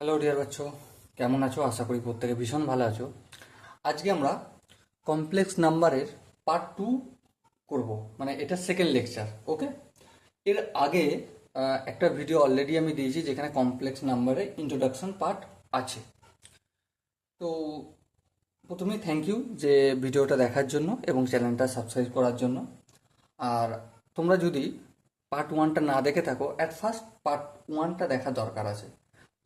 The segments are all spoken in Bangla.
হ্যালো ডিয়ার বাচ্চো, কেমন আছো? আশা করি প্রত্যেকে ভীষণ ভালো আছো। আজকে আমরা কমপ্লেক্স নাম্বারের পার্ট 2 করব, মানে এটা সেকেন্ড লেকচার। ওকে, এর আগে একটা ভিডিও অলরেডি আমি দিয়েছি যেখানে কমপ্লেক্স নাম্বারের ইন্ট্রোডাকশন পার্ট আছে। তো প্রথমেই থ্যাংক ইউ যে ভিডিওটা দেখার জন্য এবং চ্যানেলটা সাবস্ক্রাইব করার জন্য। আর তোমরা যদি পার্ট 1টা না দেখে থাকো, অ্যাট ফার্স্ট পার্ট 1টা দেখা দরকার আছে।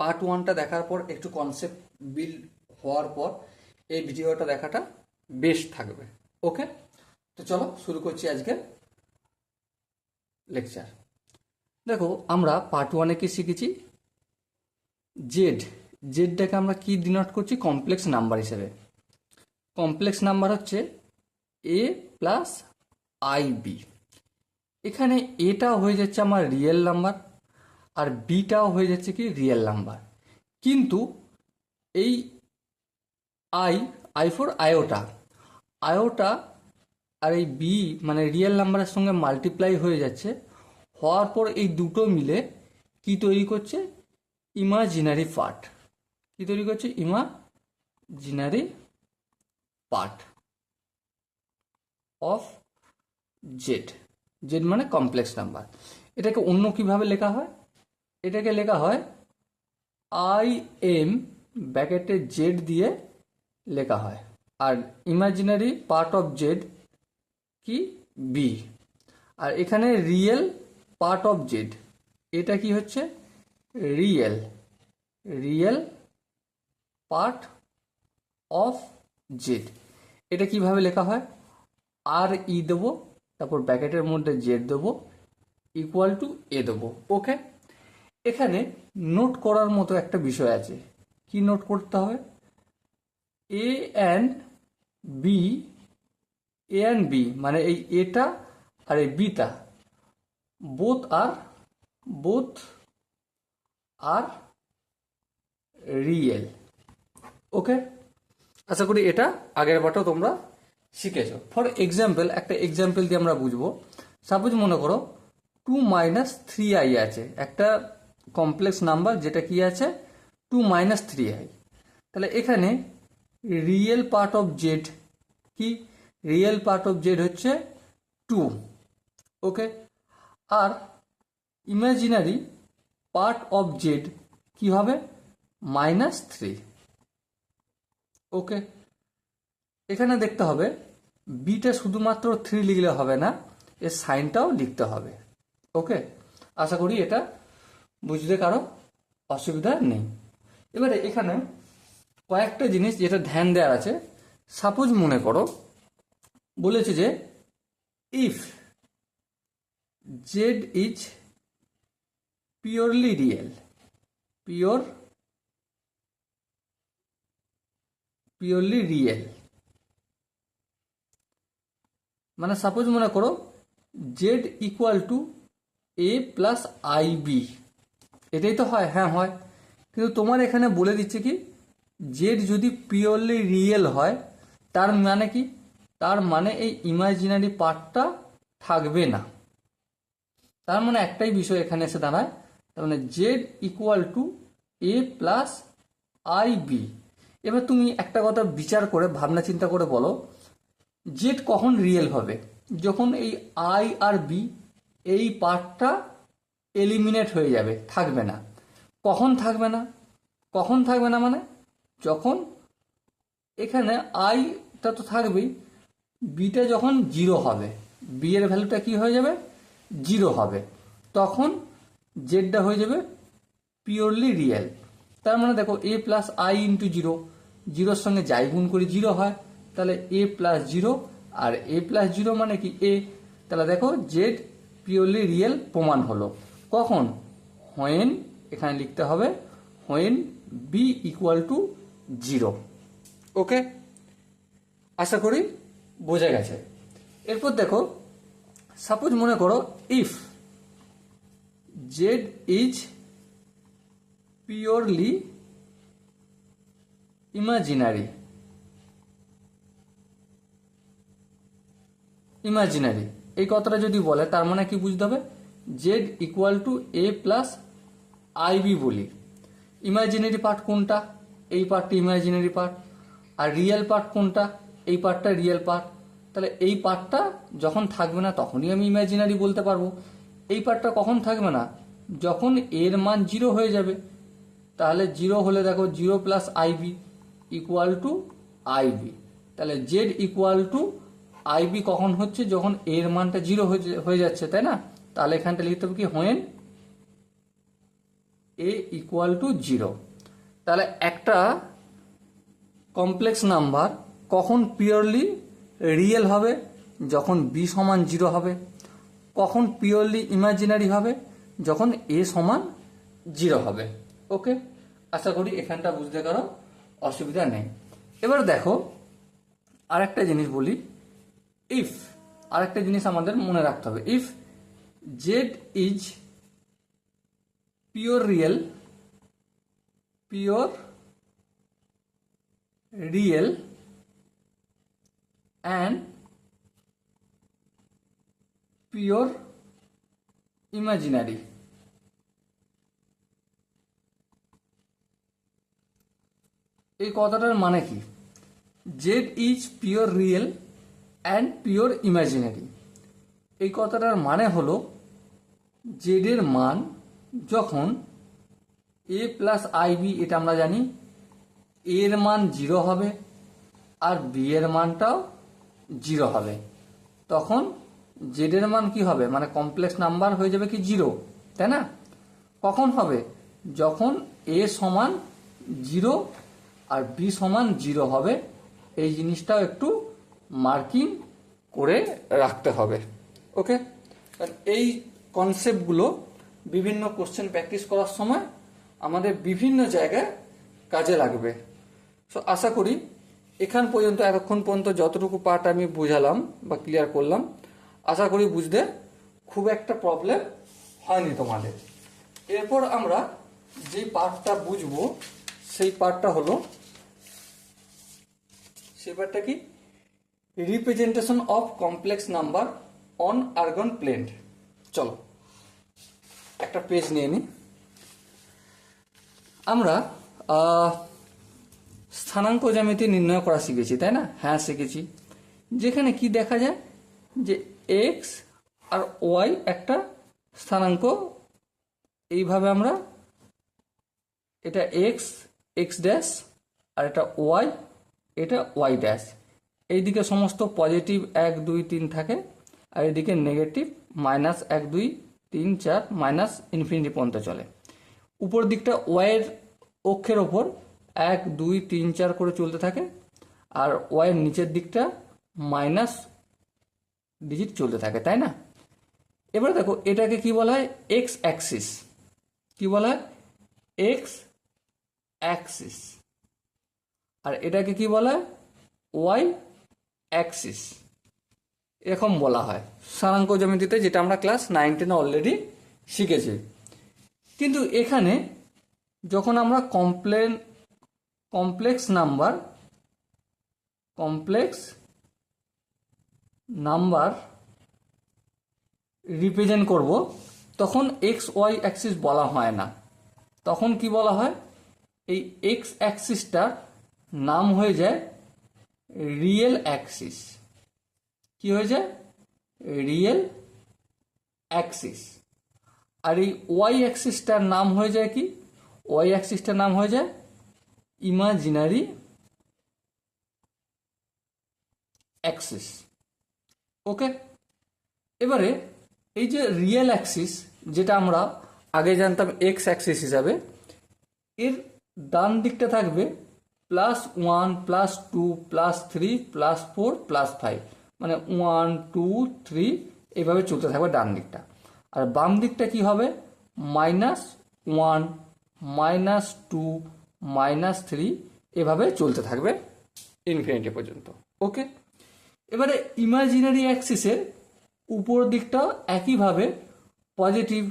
পার্ট 1টা দেখার পর একটু কনসেপ্ট বিল্ড হওয়ার পর এই ভিডিওটা দেখাটা বেস্ট থাকবে। ওকে, তো চলো শুরু করছি আজকের লেকচার। দেখো, আমরা পার্ট 1-এ কি শিখেছি? জেড। জেডটাকে আমরা কি ডিনোট করছি? কমপ্লেক্স নাম্বার হিসেবে। কমপ্লেক্স নাম্বার হচ্ছে এ প্লাস আই বি। এখানে এটাও হয়ে যাচ্ছে আমার রিয়েল নাম্বার আর বিটাও হয়ে যাচ্ছে কি রিয়েল নাম্বার। কিন্তু এই I I for iota, iota আর এই বি মানে রিয়েল নাম্বারের সঙ্গে মাল্টিপ্লাই হয়ে যাচ্ছে। হওয়ার পর এই দুটো মিলে কি তৈরি করছে? Imaginary part. কি তৈরি করছে? Imaginary part of Z. Z মানে কমপ্লেক্স নাম্বার। এটাকে অন্য কিভাবে লেখা হয়? এটাকে লেখা হয় আই এম ব্র্যাকেটে জেড দিয়ে লেখা হয়। আর ইমাজিনারি পার্ট অফ জেড কি? বি। আর এখানে রিয়েল পার্ট অফ জেড, এটা কি হচ্ছে? Real. Real part of Z. এটা কিভাবে লেখা হয়? আর ই দেবো, তারপর ব্র্যাকেটের মধ্যে জেড দেবো, ইকুয়াল টু এ দেবো। ওকে, এখানে নোট করার মতো একটা বিষয় আছে। কি নোট করতে হবে? A and B, A and B মানে এই এটা আর এই বিটা বোথ আর রিয়েল। ওকে, আশা করি এটা আগের বারটাও তোমরা শিখেছো। ফর এক্সাম্পল, একটা এক্সাম্পল দিয়ে আমরা বুঝবো। সাপোজ মনে করো 2 - 3i আছে, একটা কমপ্লেক্স নাম্বার যেটা কি আছে 2 - 3i। তাহলে এখানে রিয়েল পার্ট অফ জেড কি? রিয়েল পার্ট অফ জেড হচ্ছে 2। ওকে, আর ইমাজিনারি পার্ট অফ জেড কি হবে? -3। ওকে, এখানে দেখতে হবে বিটা শুধুমাত্র 3 লিখলে হবে না, এর সাইনটাও লিখতে হবে। ওকে, আশা করি এটা বুঝতে কারো অসুবিধা নেই। এবারে এখানে কয়েকটা জিনিস যেটা ধ্যান দেওয়ার আছে। সাপোজ মনে করো বলেছে যে if z is purely real, purely real মানে সাপোজ মনে করো z equal to a plus i b. এটাই তো হয়? হ্যাঁ হয়। কিন্তু তোমার এখানে বলে দিচ্ছে কি জেড যদি পিওরলি রিয়েল হয় তার মানে কি? তার মানে এই ইমাজিনারি পার্টটা থাকবে না। তার মানে একটাই বিষয় এখানে এসে দাঁড়ায়, তার মানে z equal to a plus i b. এবার তুমি একটা কথা বিচার করে ভাবনা চিন্তা করে বলো, জেড কখন রিয়েল হবে? যখন এই আই আর বি এই পার্টটা এলিমিনেট হয়ে যাবে, থাকবে না। কখন থাকবে না? কখন থাকবে না মানে যখন এখানে আইটা তো থাকবেই, বিটা যখন 0 হবে, বি এর ভ্যালুটা কি হয়ে যাবে? 0 হবে, তখন জেডটা হয়ে যাবে পিওরলি রিয়েল। তার মানে দেখো এ প্লাস আই ইন্টু 0, 0-র সঙ্গে যাই গুণ করি 0 হয়, তাহলে এ প্লাস 0 আর এ প্লাস 0 মানে কি এ। তাহলে দেখো জেড পিওরলি রিয়েল প্রমাণ হলো। কখন? হোয়েন, এখানে লিখতে হবে when b equal to 0। Okay, আশা করি বোঝা গেছে। এরপর দেখো সাপোজ মনে করো if z is purely imaginary, এই কথাটা যদি বলে তার মানে কি বুঝতে হবে? Z equal to a plus i b বলি। ইমাজিনারি পার্ট কোনটা, এই পার্টটা ইমাজিনারি পার্ট, আর রিয়েল পার্ট কোনটা, এই পার্টটা রিয়েল পার্ট। তাহলে এই পার্টটা যখন থাকবে না তখনই আমি ইমাজিনারি বলতে পারবো। এই পার্টটা কখন থাকবে না, যখন এর মান 0 হয়ে যাবে। তাহলে 0 হলে দেখো 0 plus i b equal to i b. তাহলে জেড ইকুয়াল টু আইবি কখন হচ্ছে, যখন এর মানটা 0 হয়ে যাচ্ছে, তাই না? তাহলে এখানটা লিখতে হবে কি, হোয়েন এ ইকুয়াল টু 0। তাহলে একটা কমপ্লেক্স নাম্বার কখন পিওরলি রিয়েল হবে, যখন বি সমান 0 হবে। কখন পিওরলি ইমাজিনারি হবে, যখন এ সমান 0 হবে। ওকে, আশা করি এখানটা বুঝতে কারো অসুবিধা নেই। এবার দেখো আরেকটা জিনিস বলি, ইফ আরেকটা জিনিস আমাদের মনে রাখতে হবে, if z is pure real and pure imaginary, এই কথাটার মানে কি, Z is pure real and pure imaginary. এই কথাটার মানে হলো জেড এর মান যখন এ প্লাস আইবি, এটা আমরা জানি, এর মান 0 হবে আর বি এর মানটাও 0 হবে, তখন জেড এর মান কি হবে, মানে কমপ্লেক্স নাম্বার হয়ে যাবে কি 0, তাই না? কখন হবে, যখন এ সমান 0 আর বি সমান 0 হবে। এই জিনিসটাও একটু মার্কিং করে রাখতে হবে। ওকে, এই কনসেপ্টগুলো বিভিন্ন কোশ্চেন প্র্যাকটিস করার সময় আমাদের বিভিন্ন জায়গায় কাজে লাগবে। সো আশা করি এখান পর্যন্ত, এতক্ষণ পর্যন্ত যতটুকু পার্ট আমি বুঝালাম বা ক্লিয়ার করলাম, আশা করি বুঝতে খুব একটা প্রবলেম হয়নি তোমাদের। এরপর আমরা যে পার্টটা বুঝবো সেই পার্টটা হলো, সেই পার্টটা কি, representation of complex number on Argand plane. চলো একটা পেজ নিয়ে নিই। আমরা স্থানাঙ্ক জ্যামিতি নির্ণয় করা শিখেছি, তাই না? হ্যাঁ শিখেছি। যেখানে কি দেখা যায় যে এক্স আর ওয়াই একটা স্থানাঙ্ক, এইভাবে আমরা, এটা এক্স এক্স ড্যাশ আর এটা ওয়াই, এটা ওয়াই ড্যাশ। এইদিকে সমস্ত পজিটিভ 1 2 3 থাকে, আর এদিকে নেগেটিভ -1 2 3 4 মাইনাস ইনফিনিটি পর্যন্ত চলে। উপর দিকটা ওয়াইয়ের অক্ষের ওপর 1 2 3 4 করে চলতে থাকে, আর ওয়াইয়ের নিচের দিকটা মাইনাস ডিজিট চলতে থাকে, তাই না? এবার দেখো এটাকে কি বলা হয়, এক্স অ্যাক্সিস। কি বলা হয়, এক্স অ্যাক্সিস। আর এটাকে কি বলা হয়, ওয়াই অ্যাক্সিস, এরকম বলা হয় স্থানাঙ্ক জ্যামিতিতে, যেটা আমরা ক্লাস 9 10 অলরেডি শিখেছি। কিন্তু এখানে যখন আমরা কমপ্লেক্স নাম্বার রিপ্রেজেন্ট করব, তখন এক্স ওয়াই অ্যাক্সিস বলা হয় না। তখন কি বলা হয়, এই এক্স অ্যাক্সিসটার নাম হয়ে যায় রিয়েল অ্যাক্সিস। কি হয়ে যায়, রিয়েল অ্যাক্সিস। আর এই ওয়াই অ্যাক্সিসটার নাম হয়ে যায় কি, ওয়াই অ্যাক্সিসটার নাম হয়ে যায় ইমাজিনারি অ্যাক্সিস। ওকে, এবারে এই যে রিয়েল অ্যাক্সিস, যেটা আমরা আগে জানতাম এক্স অ্যাক্সিস হিসাবে, এর ডান দিকটা থাকবে +1 +2 +3 +4 +5, মানে 1 2 3 এইভাবে চলতে থাকবে ডান দিকটা। আর বাম দিকটা কি হবে, -1 -2 -3 এভাবে চলতে থাকবে ইনফিনিটি পর্যন্ত। ওকে, এবারে ইমাজিনারি অ্যাক্সিসের উপর দিকটাও একইভাবে positive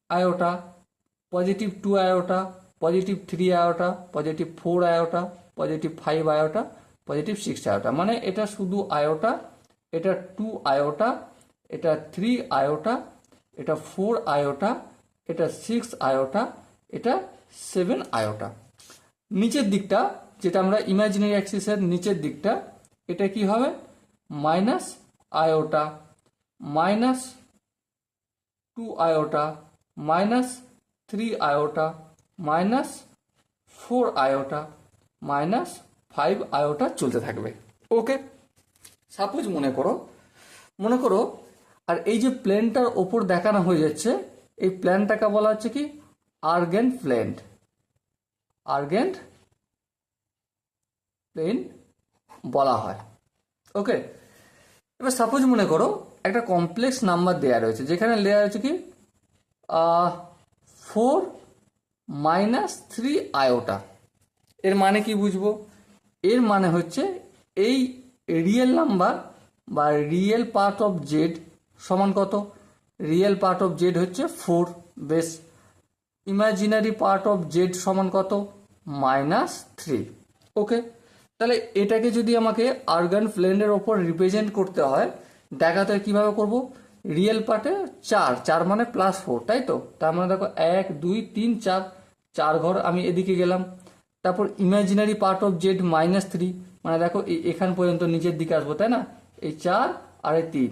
iota, +2 iota, +3 iota, +4 iota, +5 iota, +6 iota, মানে এটা শুধু আয়োটা, এটা 2 আয়োটা, এটা 3 আয়োটা, এটা 4 আয়োটা, এটা 6 আয়োটা, এটা 7 আয়োটা। নিচের দিকটা যেটা আমরা ইমাজিনারি অ্যাক্সিসের নিচের দিকটা, এটা কি হবে minus iota, minus 2 iota, minus 3 iota, minus 4 iota, minus 5 iota চলতে থাকবে। ওকে, সাপোজ মনে করো আর এই যে প্লেনটার ওপর দেখানো হয়ে যাচ্ছে, এই প্লেনটাকে বলা হচ্ছে কি আর্গেন্ট প্লেন, আর্গেন্ট প্লেন বলা হয়। ওকে, এবার সাপোজ মনে করো একটা কমপ্লেক্স নাম্বার দেওয়া রয়েছে, যেখানে লেয়ার হচ্ছে কি 4 মাইনাস 3 আয়োটা। এর মানে কি বুঝবো? এর মানে হচ্ছে এই রিয়েল নাম্বার বা রিয়েল পার্ট অফ জেড সমান কত? রিয়েল পার্ট অফ জেড হচ্ছে 4, বেশ। ইমাজিনারি পার্ট অফ জেড সমান কত? -3। ওকে, তাহলে এটাকে যদি আমাকে আর্গান প্লেনের ওপর রিপ্রেজেন্ট করতে হয়, দেখাতে হয় কীভাবে করবো? রিয়েল পার্টে 4 মানে +4, তাই তো? তার মানে দেখো 1 2 3 4, 4 ঘর আমি এদিকে গেলাম। তারপর ইমাজিনারি পার্ট অফ জেড -3, মানে দেখো এখান পর্যন্ত নিচের দিকে আসবো, তাই না? এই 4 আর এই 3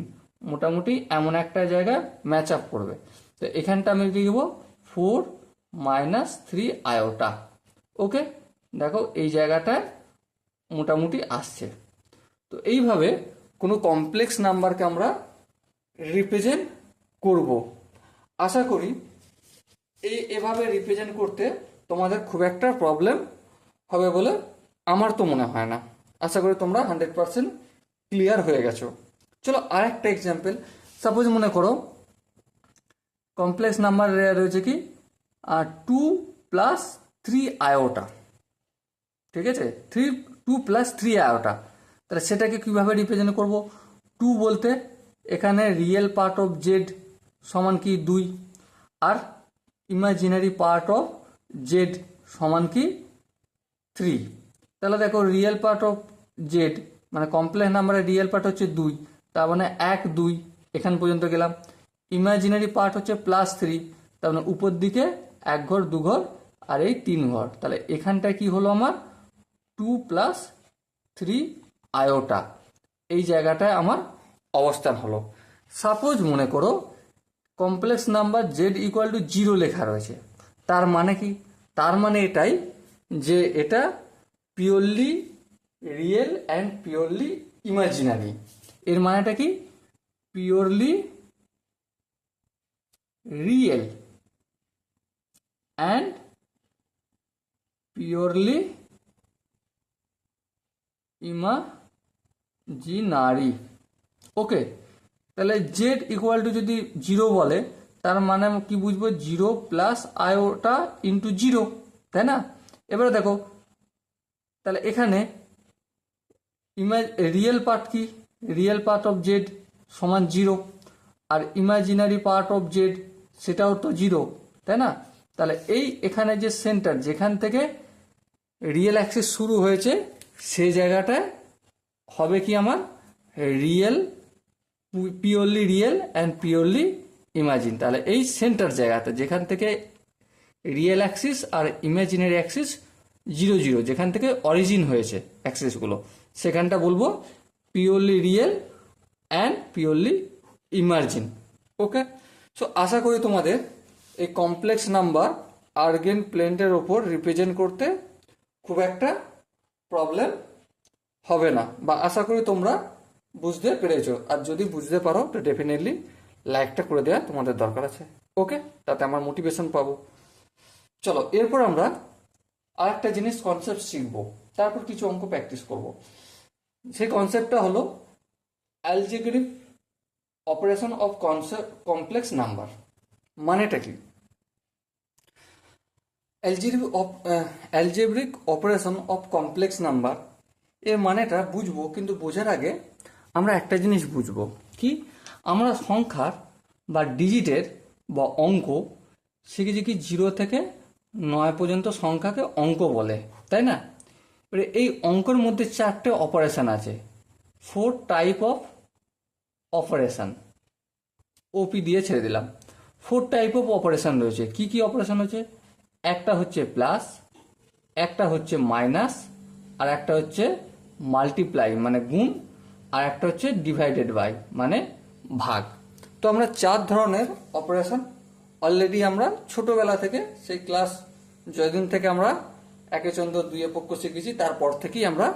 মোটামুটি এমন একটা জায়গায় ম্যাচ আপ করবে। তো এখানটা আমি কি দেবো? 4 -3 আয়োটা। ওকে, দেখো এই জায়গাটায় মোটামুটি আসছে। তো এইভাবে কোনো কমপ্লেক্স নাম্বারকে আমরা রিপ্রেজেন্ট করব। আশা করি এভাবে রিপ্রেজেন্ট করতে তোমাদের খুব একটা প্রবলেম হবে বলে আমার তো মনে হয় না। আশা করি তোমরা 100% ক্লিয়ার হয়ে গেছো। চলো আরেকটা এক্সাম্পল। সাপোজ মনে করো কমপ্লেক্স নাম্বার রয়েছে কি 2 + 3 আয়োটা, ঠিক আছে? 2 + 3 আয়োটা। তাহলে সেটাকে কিভাবে রিপ্রেজেন্ট করব? 2 বলতে এখানে রিয়েল পার্ট অফ জেড সমান কি 2, আর ইমাজিনারি পার্ট অফ জেড সমান কি 3। তাহলে দেখো রিয়েল পার্ট অফ জেড মানে কমপ্লেক্স নাম্বারের রিয়েল পার্ট হচ্ছে 2, তার মানে 1 2 এখান পর্যন্ত গেলাম। ইমাজিনারি পার্ট হচ্ছে +3, তার মানে উপর দিকে 1 ঘর 2 ঘর আর এই 3 ঘর। তাহলে এখানটায় কি হলো আমার 2 + 3 আয়োটা, এই জায়গাটায় আমার অবস্থান হলো। সাপোজ মনে করো কমপ্লেক্স নাম্বার জেড = 0 লেখা রয়েছে। তার মানে কি? তার মানে এটাই যে এটা purely real and purely imaginary. এর মানেটা কি? Purely real and purely imaginary. Okay, তাহলে জেড = যদি 0 বলে, তার মানে কি বুঝবো? 0 + আয়োটা ইন্টু 0, তাই না? এবারে দেখো তাহলে এখানে রিয়েল পার্ট কি? রিয়েল পার্ট অফ জেড সমান 0, আর ইমাজিনারি পার্ট অফ জেড সেটাও তো 0, তাই না? তাহলে এই এখানে যে সেন্টার যেখান থেকে রিয়েল অ্যাক্সিস শুরু হয়েছে, সেই জায়গাটায় হবে কি আমার real, purely real and purely imagine. তাহলে এই সেন্টার জায়গাতে যেখান থেকে রিয়েল অ্যাক্সিস আর ইমাজিনারি অ্যাক্সিস 0 0, যেখান থেকে অরিজিন হয়েছে অ্যাক্সিসগুলো, সেখানটা বলবো purely real and purely imagine. Okay, so আশা করি তোমাদের এই কমপ্লেক্স নাম্বার আর্গেন প্লেনের ওপর রিপ্রেজেন্ট করতে খুব একটা প্রবলেম হবে না, বা আশা করি তোমরা বুঝতে পেরেছো। আর যদি বুঝতে পারো তো ডেফিনেটলি লাইকটা করে দেওয়া তোমাদের দরকার আছে। ওকে, তাতে আমার মোটিভেশন পাবো। চলো এরপর আমরা আরেকটা জিনিস কনসেপ্ট শিখবো, তারপর কিছু অঙ্ক প্র্যাকটিস করব। সেই কনসেপ্টটা হলো algebraic operation of complex number. মানেটা কি? Algebraic operation of complex number এর মানেটা বুঝবো, কিন্তু বোঝার আগে আমরা একটা জিনিস বুঝবো কি, আমরা সংখ্যার বা ডিজিটের বা অঙ্ক শিখেছি কি 0 থেকে 9 পর্যন্ত সংখ্যাকে অঙ্ক বলে, তাই না? এবারে এই অঙ্কের মধ্যে 4টে অপারেশন আছে, 4 টাইপ অফ অপারেশন। ওপি দিয়ে ছেড়ে দিলাম। 4 টাইপ অফ অপারেশন রয়েছে। কি কি অপারেশন হচ্ছে? একটা হচ্ছে প্লাস, একটা হচ্ছে মাইনাস, আর একটা হচ্ছে মাল্টিপ্লাই মানে গুণ, আর একটা হচ্ছে ডিভাইডেড বাই মানে ভাগ। তো আমরা 4 ধরনের অপারেশন অলরেডি আমরা ছোটবেলা থেকে সেই ক্লাস যতদিন থেকে আমরা একে চন্দ্র দুইয়ে পক্ষ শিখেছি তারপর থেকেই আমরা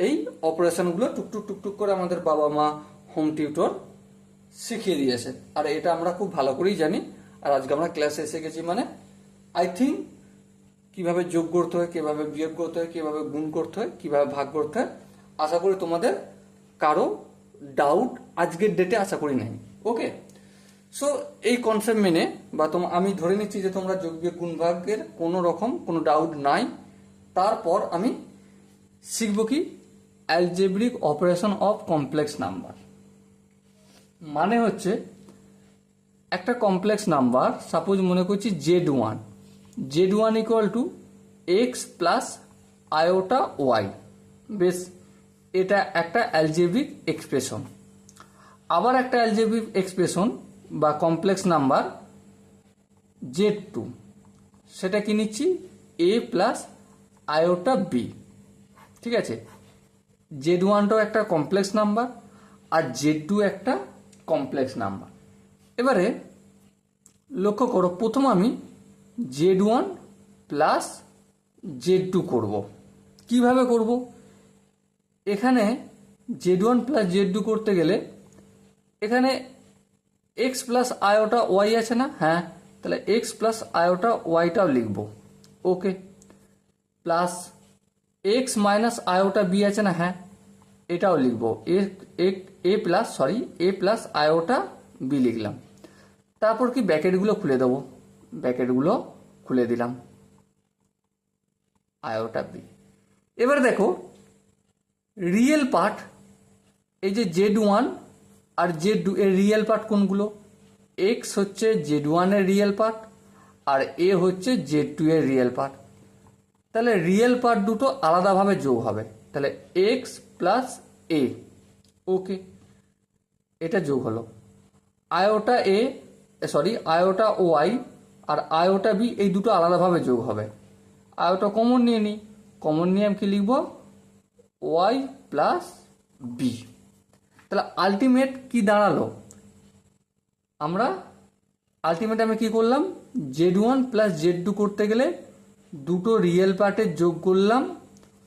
এই অপারেশনগুলো টুকটুক টুকটুক করে আমাদের বাবা মা হোম টিউটর শিখিয়ে দিয়েছে, আর এটা আমরা খুব ভালো করেই জানি। আর আজকে আমরা ক্লাসে এসে গেছি মানে আই থিঙ্ক কিভাবে যোগ করতে হয়, কিভাবে বিয়োগ করতে হয়, কিভাবে গুণ করতে হয়, কিভাবে ভাগ করতে হয়, আশা করি তোমাদের কারো ডাউট আজকের ডেটে আশা করি নাই। ওকে, সো এই কনসেপ্ট মেনে বা আমি ধরে নিচ্ছি যে তোমরা যোগ বিয়োগ গুণ ভাগের কোনো রকম কোনো ডাউট নাই। তারপর আমি শিখব কি algebraic operation of complex number. মানে হচ্ছে একটা কমপ্লেক্স নাম্বার সাপোজ মনে করছি Z1, Z1 equal to x plus iota y. বেশ, এটা একটা অ্যালজেব্রিক এক্সপ্রেশন। আবার একটা অ্যালজেব্রিক এক্সপ্রেশন বা কমপ্লেক্স নাম্বার Z2, সেটা কি নিচ্ছি এ প্লাস আয়োটা বি। ঠিক আছে, Z1টাও একটা কমপ্লেক্স নাম্বার আর Z2 একটা কমপ্লেক্স নাম্বার। এবারে লক্ষ্য করো, প্রথম আমি Z1 প্লাস Z2 করব। কিভাবে করব? এখানে Z1 প্লাস Z2 করতে গেলে এখানে এক্স প্লাস আয়োটা ওয়াই আছে না? হ্যাঁ, তাহলে এক্স প্লাস আয়োটা ওয়াইটাও লিখব। Okay, plus X minus iota B আছে না? হ্যাঁ, এটাও লিখব। এ প্লাস আয়োটা বি লিখলাম। তারপর কি ব্র্যাকেটগুলো খুলে দেবো, ব্র্যাকেটগুলো খুলে দিলাম, আয়োটা বি। এবার দেখো রিয়েল পার্ট, এই যে Z1 আর Z2 এর রিয়েল পার্ট কোনগুলো? এক্স হচ্ছে Z1 এর রিয়েল পার্ট আর এ হচ্ছে Z2 এর রিয়েল পার্ট। তাহলে রিয়েল পার্ট দুটো আলাদাভাবে যোগ হবে, তাহলে এক্স প্লাস এ। ওকে, এটা যোগ হলো। আয়োটা এ আয়োটা ওয়াই আর আয়োটা বি এই দুটো আলাদাভাবে যোগ হবে। আয়োটা কমন নিয়ে নিই, কমন নিয়ে আমি কি লিখব? Y plus B. তাহলে আলটিমেট কি দাঁড়ালো? আমি কি করলাম? Z1 প্লাস Z2 করতে গেলে দুটো রিয়েল পার্টের যোগ করলাম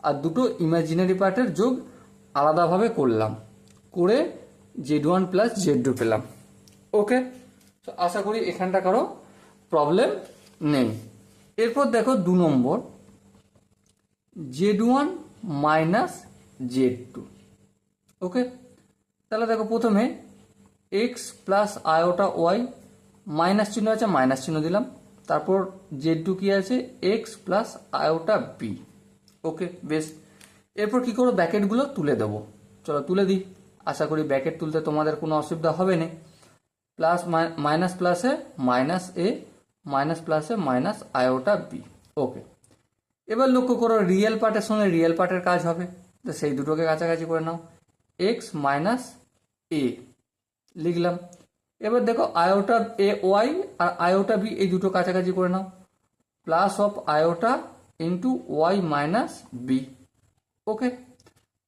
আর দুটো ইমাজিনারি পার্টের যোগ আলাদাভাবে করলাম, করে Z1 প্লাস Z2 পেলাম। ওকে, তো আশা করি এখানটা কারো প্রবলেম নেই। এরপর দেখো 2 নম্বর Z1 মাইনাস Z2। ওকে, তাহলে দেখো প্রথমে X plus iota Y, minus চিহ্ন আছে মাইনাস চিহ্ন দিলাম। তারপর Z2 কি আছে? X plus iota B. Okay, বেশ। এরপর কি করবো? ব্র্যাকেটগুলো তুলে দেবো। চলো তুলে দিই, আশা করি ব্র্যাকেট তুলতে তোমাদের কোনো অসুবিধা হবে না। প্লাস মাইনাস প্লাসে মাইনাস এ, মাইনাস প্লাসে মাইনাস আয়োটা বি। ওকে, এবার লক্ষ্য করো রিয়েল পার্টের সঙ্গে রিয়েল পার্টের কাজ হবে, তো সেই দুটোকে কাছাকাছি করে নাও। এক্স মাইনাস এ লিখলাম। এবার দেখো আয়োটা এ ওয়াই আর আয়োটা বি এই দুটো কাছাকাছি করে নাও। Plus of iota into Y minus B. Okay,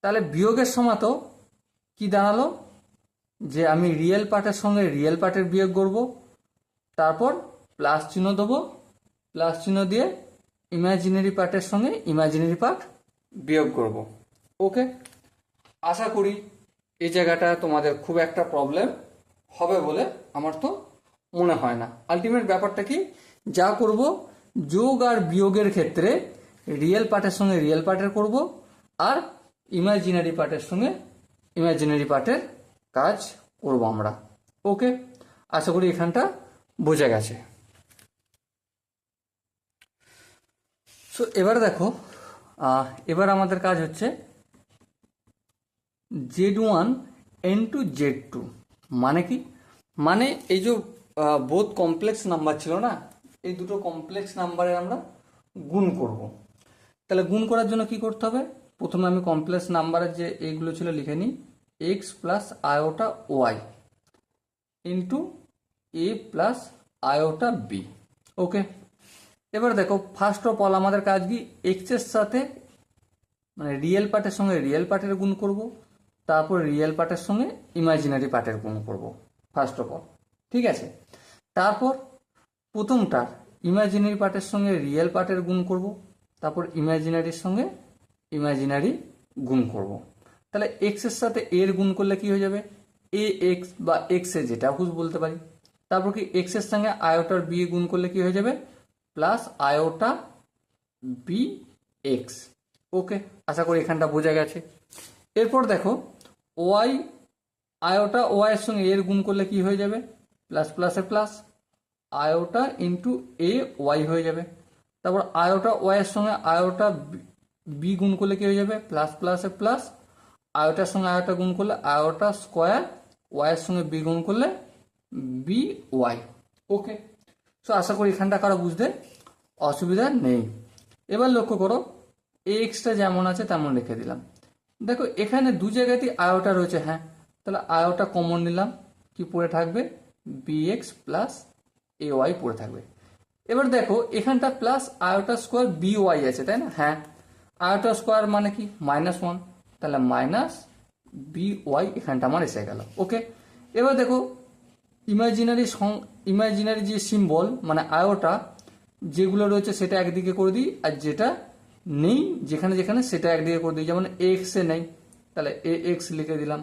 তাহলে বিয়োগের সময় তো কি দাঁড়ালো? যে আমি রিয়েল পার্টের সঙ্গে রিয়েল পার্টের বিয়োগ করব, তারপর প্লাস চিহ্ন দেবো, প্লাস চিহ্ন দিয়ে ইমাজিনারি পার্টের সঙ্গে ইমাজিনারি পার্ট বিয়োগ করব। ওকে, আশা করি এই জায়গাটা তোমাদের খুব একটা প্রবলেম হবে বলে আমার তো মনে হয় না। আলটিমেট ব্যাপারটা কি, যা করব যোগ আর বিয়োগের ক্ষেত্রে রিয়েল পার্টের সঙ্গে রিয়েল পার্টের করব আর ইমাজিনারি পার্টের সঙ্গে ইমাজিনারি পার্টের কাজ করব আমরা। ওকে, আশা করি এখানটা বোঝা গেছে। সো এবার দেখো, এবার আমাদের কাজ হচ্ছে Z1 ইন্টু Z2 মানে কি? মানে এই যে বোথ কমপ্লেক্স নাম্বার ছিল না, এই দুটো কমপ্লেক্স নাম্বারে আমরা গুণ করব। তাহলে গুণ করার জন্য কি করতে হবে? প্রথমে আমি কমপ্লেক্স নাম্বারের যে এইগুলো ছিল লিখে নিই, X plus iota Y into এ প্লাস আয়োটা বি। ওকে, এবার দেখো ফার্স্ট অফ অল আমাদের কাজ কি, এক্স এর সাথে মানে রিয়েল পার্টের সঙ্গে রিয়েল পার্টের গুণ করব, তারপর রিয়েল পার্টের সঙ্গে ইমাজিনারি পার্টের গুণ করব ফার্স্ট অফ অল, ঠিক আছে। তারপর প্রথমটা ইমাজিনারি পার্টের সঙ্গে রিয়েল পার্টের গুণ করব, তারপর ইমাজিনারির সঙ্গে ইমাজিনারি গুণ করব। তাহলে এক্স এর সাথে এর গুণ করলে কি হয়ে যাবে, এ এক্স বা এক্স এ যেটা হুজ বলতে পারি। তারপর কি এক্স এর সঙ্গে আয়োটার বি গুণ করলে কি হয়ে যাবে, প্লাস আয়োটা বি এক্স। ওকে, আশা করি এখানটা বোঝা গেছে। এরপর দেখো ওয়াই, আয়োটা ওয়াই এর সঙ্গে এর গুণ করলে কি হয়ে যাবে, প্লাস প্লাসে plus iota into A Y হয়ে যাবে। তারপর আয়োটা ওয়াই এর সঙ্গে আয়োটা বি গুণ করলে কি হয়ে যাবে, প্লাস প্লাসে প্লাস আয়োটার সঙ্গে আয়োটা গুণ করলে আয়োটা স্কোয়ার, ওয়াই এর সঙ্গে বি গুণ করলে বি ওয়াই। ওকে, সো আশা করি এখানটা কারো বুঝতে অসুবিধা নেই। এবার লক্ষ্য করো এক্সটা যেমন আছে তেমন রেখে দিলাম। দেখো এখানে দু জায়গাতেই আয়োটা রয়েছে, হ্যাঁ, তাহলে আয়োটা কমন নিলাম, কি পড়ে থাকবে, বি এক্স প্লাস এ ওয়াই পড়ে থাকবে। এবার দেখো এখানটা plus iota square b y আছে, তাই না, হ্যাঁ, আয়োটা স্কোয়ার মানে কি -1, তাহলে মাইনাস বি ওয়াই এখানটা আমার এসে গেল। ওকে, এবার দেখো ইমাজিনারি যে সিম্বল মানে আয়োটা যেগুলো রয়েছে সেটা একদিকে করে দিই, আর যেটা নেই যেখানে যেখানে সেটা একদিকে করে দিই। যেমন এক্স এ নেই, তাহলে এ এক্স লিখে দিলাম,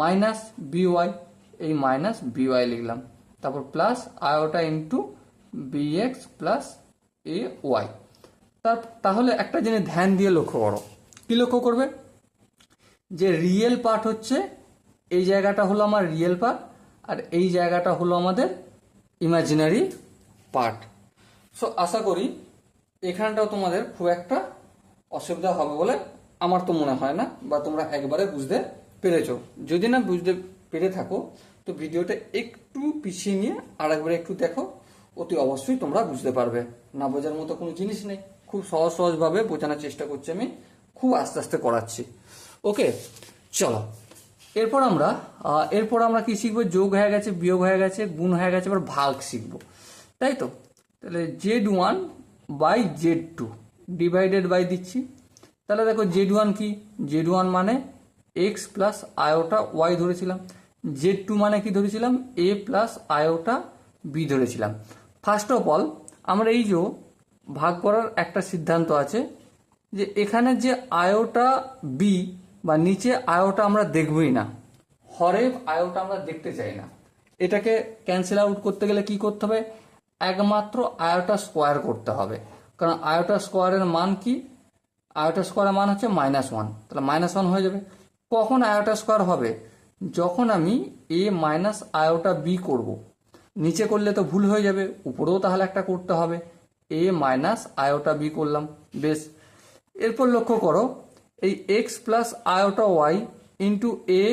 মাইনাস বি ওয়াই, এই মাইনাস বি ওয়াই লিখলাম, তারপর plus iota into B x plus এ ওয়াই। তাহলে একটা জিনিস ধ্যান দিয়ে লক্ষ্য করো, কি লক্ষ্য করবে, যে রিয়েল পার্ট হচ্ছে এই জায়গাটা হলো আমার রিয়েল পার্ট, আর এই জায়গাটা হলো আমাদের ইমাজিনারি পার্ট। সো আশা করি এখানটাও তোমাদের খুব একটা অসুবিধা হবে বলে আমার তো মনে হয় না, বা তোমরা একবারে বুঝতে পেরেছো। যদি না বুঝতে পেরে থাকো তো ভিডিওটা একটু পিছিয়ে নিয়ে আরেকবার একটু দেখো, অতি অবশ্যই তোমরা বুঝতে পারবে। না বোঝার মতো কোনো জিনিস নেই, খুব সহজভাবে বোঝানোর চেষ্টা করছি আমি, খুব আস্তে আস্তে করাচ্ছি। ওকে, চলো এরপর আমরা কি শিখবো, যোগ হয়ে গেছে, বিয়োগ হয়ে গেছে, গুণ হয়ে গেছে, এবার ভাগ শিখবো, তাই তো। তাহলে Z1 by Z2 divided by দিচ্ছি। তাহলে দেখো Z1 কি, Z1 মানে এক্স প্লাস আয়োটা ওয়াই ধরেছিলাম, Z2 মানে কি ধরেছিলাম, এ প্লাস আয়োটা বি ধরেছিলাম। ফার্স্ট অফ অল আমরা এই যে ভাগ করার একটা সিদ্ধান্ত আছে, যে এখানে যে আয়োটা বি বা নিচে আয়োটা আমরা দেখবই না, হরে আয়োটা আমরা দেখতে চাই না। এটাকে ক্যান্সেল আউট করতে গেলে কি করতে হবে, একমাত্র আয়োটা স্কোয়ার করতে হবে, কারণ আয়োটা স্কোয়ারের মান কি, আয়োটা স্কোয়ারের মান হচ্ছে -1, তাহলে -1 হয়ে যাবে। কখন আয়োটা স্কোয়ার হবে, যখন আমি এ মাইনাস আয়োটা বি করব। নিচে করলে তো ভুল হয়ে যাবে, উপরেও তাহলে একটা করতে হবে, এ মাইনাস আয়োটা বি করলাম, বেশ। এরপর লক্ষ্য করো এই X plus iota Y into A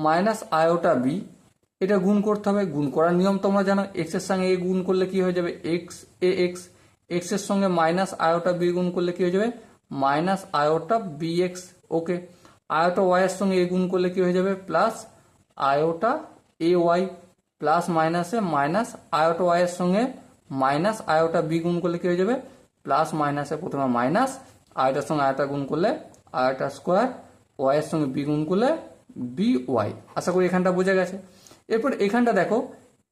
minus iota B, এটা গুণ করতে হবে। গুণ করার নিয়ম তোমরা জানো, এক্স এর সঙ্গে এ গুণ করলে কি হয়ে যাবে, এক্স এ এক্স, এক্স এর সঙ্গে মাইনাস আয়োটা বি গুণ করলে কি হয়ে যাবে, মাইনাস আয়োটা বি এক্স। ওকে, আয়োটা ওয়াই এর সঙ্গে এ গুণ করলে কি হয়ে যাবে, plus iota A Y, plus মাইনাসে মাইনাস আয়োটা ওয়াই এর সঙ্গে মাইনাস আয়োটা বি গুণ করলে কি হয়ে যাবে, প্লাস মাইনাসে প্রথমে মাইনাস, আয়োটার সঙ্গে আয়োটা গুণ করলে আয়োটা স্কোয়ার, ওয়াই এর সঙ্গে বি গুণ করলে বি ওয়াই। আশা করি এখানটা বোঝা গেছে। এরপর এখানটা দেখো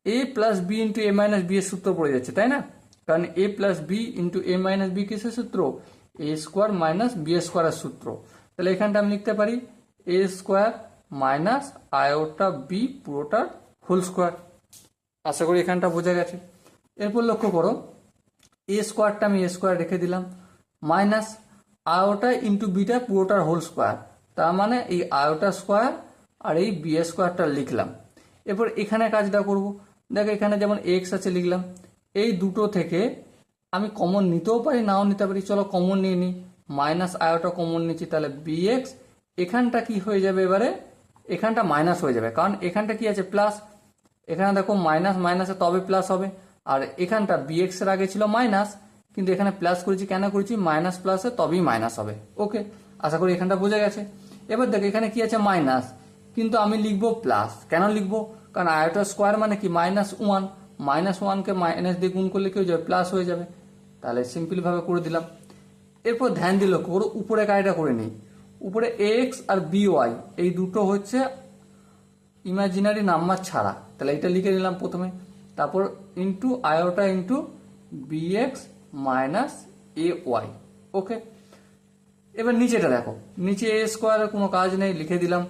A plus B into A minus B এর সূত্র পড়ে যাচ্ছে, তাই না, কারণ এ plus B into A minus B কিসের সূত্র, এ স্কোয়ার মাইনাস বি স্কোয়ারের সূত্র। তাহলে এখানটা আমি লিখতে পারি A square minus iota B পুরোটার হোল স্কোয়ার। আশা করি এখানটা বোঝা গেছে। এরপর লক্ষ্য করো এ স্কোয়ারটা আমি এ স্কোয়ার রেখে দিলাম, মাইনাস আয়োটা ইন্টু বিটা পুরোটার হোল স্কোয়ার, তার মানে এই আয়োটা স্কোয়ার আর এই বি স্কোয়ারটা লিখলাম। এরপর এখানে কাজটা করব, দেখো এখানে যেমন এক্স আছে লিখলাম, এই দুটো থেকে আমি কমন নিতেও পারি নাও নিতে পারি, চলো কমন নিয়ে নিই, মাইনাস আয়োটা কমন নিচ্ছি, তাহলে বি এক্স, এখানটা কি হয়ে যাবে এবারে, এখানটা মাইনাস হয়ে যাবে, কারণ এখানটা কি আছে প্লাস, এখানে দেখো মাইনাস মাইনাসে তবে প্লাস হবে, আর এখানটা বি এক্স এর আগে ছিল মাইনাস, কিন্তু এখানে প্লাস করেছি, কেন করেছি, মাইনাস প্লাসে তবেই মাইনাস হবে। ওকে, আশা করি এখানটা বোঝা গেছে। এবার দেখো এখানে কি আছে মাইনাস, কিন্তু আমি লিখবো প্লাস, কেন লিখবো, কারণ আয়োটা স্কোয়ার মানে কি -1, -1কে মাইনাস দিয়ে গুণ করলে কি হয়ে যাবে, প্লাস হয়ে যাবে। তাহলে সিম্পলভাবে করে দিলাম। এরপর ধ্যান দিয়ে লক্ষ্য করো, উপরে কাজটা করে নিই। উপরে এক্স আর বিওয়াই এই দুটো হচ্ছে ইমাজিনারি নাম্বার ছাড়া, তাহলে এটা লিখে নিলাম প্রথমে। তারপর into iota into B X minus A Y. Okay, এবার নিচেটা দেখো, নিচে এ স্কোয়ারের কোনো কাজ নেই, লিখে দিলাম।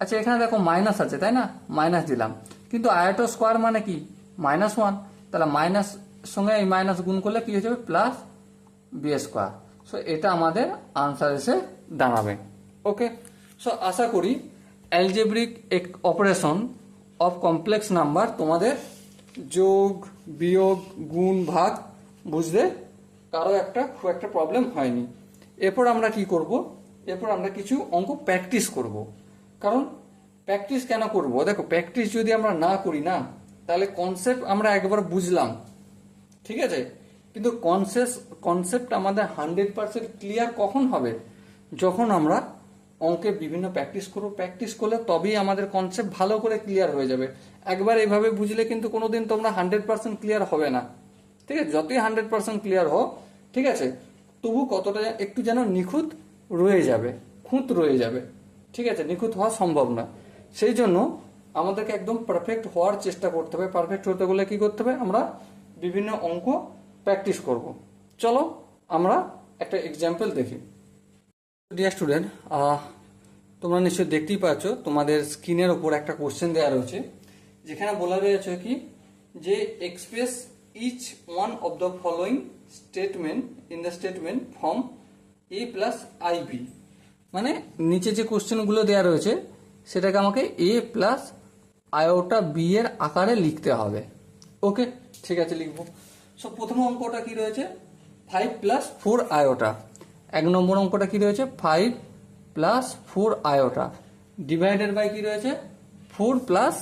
আচ্ছা, এখানে দেখো মাইনাস আছে তাই না, মাইনাস দিলাম। কিন্তু আয়োটা স্কোয়ার মানে কি -1, তাহলে মাইনাস সঙ্গে এই মাইনাস গুণ করলে কি হয়ে যাবে প্লাস বি স্কোয়ার। সো এটা আমাদের আনসার এসে দাঁড়াবে। ওকে, সো আশা করি algebraic operation of complex number তোমাদের যোগ বিয়োগ গুণ ভাগ বুঝতে কারো খুব একটা প্রবলেম হয়নি। এরপর আমরা কি করব, এরপর আমরা কিছু অঙ্ক প্র্যাকটিস করব। কারণ প্র্যাকটিস কেন করব, দেখো প্র্যাকটিস যদি আমরা না করি না, তাহলে কনসেপ্ট আমরা একবার বুঝলাম, ঠিক আছে, কিন্তু কনসেপ্ট আমাদের 100% ক্লিয়ার কখন হবে, যখন আমরা অঙ্কে বিভিন্ন প্র্যাকটিস করব। প্র্যাকটিস করলে তবেই আমাদের কনসেপ্ট ভালো করে ক্লিয়ার হয়ে যাবে। একবার এইভাবে বুঝলে কিন্তু কোনোদিন তোমরা 100% ক্লিয়ার হবে না, ঠিক আছে। যতই 100% ক্লিয়ার হও, ঠিক আছে, তবু কতটা একটু যেন নিখুঁত রয়ে যাবে, খুঁত রয়ে যাবে, ঠিক আছে, নিখুঁত হওয়া সম্ভব না। সেই জন্য আমাদেরকে একদম পারফেক্ট হওয়ার চেষ্টা করতে হবে। পারফেক্ট হতে গেলে কি করতে হবে, আমরা বিভিন্ন অঙ্ক প্র্যাকটিস করব। চলো আমরা একটা এক্সাম্পল দেখি। ডিয়ার স্টুডেন্ট, তোমরা নিশ্চয়ই দেখতেই পাচ্ছ তোমাদের স্ক্রিনের ওপর একটা কোশ্চেন দেওয়া রয়েছে, যেখানে বলা রয়েছে কি যে express each one of the following statement in the statement form a plus i b. মানে নিচে যে কোশ্চেনগুলো দেওয়া রয়েছে সেটাকে আমাকে এ প্লাস আয়োটা বি এর আকারে লিখতে হবে। ওকে, ঠিক আছে, লিখবো। সো প্রথম অঙ্কটা কি রয়েছে, 5 + 4 আয়োটা। 1 নম্বর অঙ্কটা কি রয়েছে, 5 + 4 আয়োটা ডিভাইডেড বাই কি রয়েছে, 4 +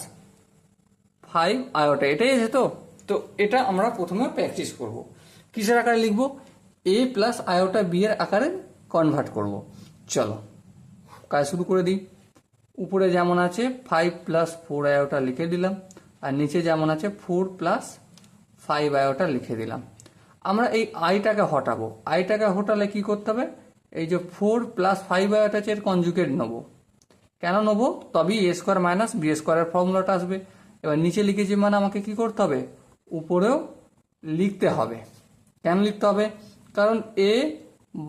5 আয়োটা। এটাই আছে তো। তো এটা আমরা প্রথমে প্র্যাকটিস করব। কিসের আকারে লিখব, এ প্লাস আয়োটা বি এর আকারে কনভার্ট করব। চলো কাজ শুরু করে দিই। উপরে যেমন আছে 5 + 4 আয়োটা লিখে দিলাম, আর নিচে যেমন আছে 4 + 5 আয়োটা লিখে দিলাম। আমরা এই আইটাকে হটাবো। আইটাকে হটালে কি করতে হবে, এই যে 4 + 5 আয়োটা আছে এর কনজুগেট নেবো। কেন নেবো, তবেই এ স্কোয়ার মাইনাস বি স্কোয়ারের ফর্মুলাটা আসবে। এবার নিচে লিখেছি মানে আমাকে কি করতে হবে, উপরেও লিখতে হবে। কেন লিখতে হবে, কারণ এ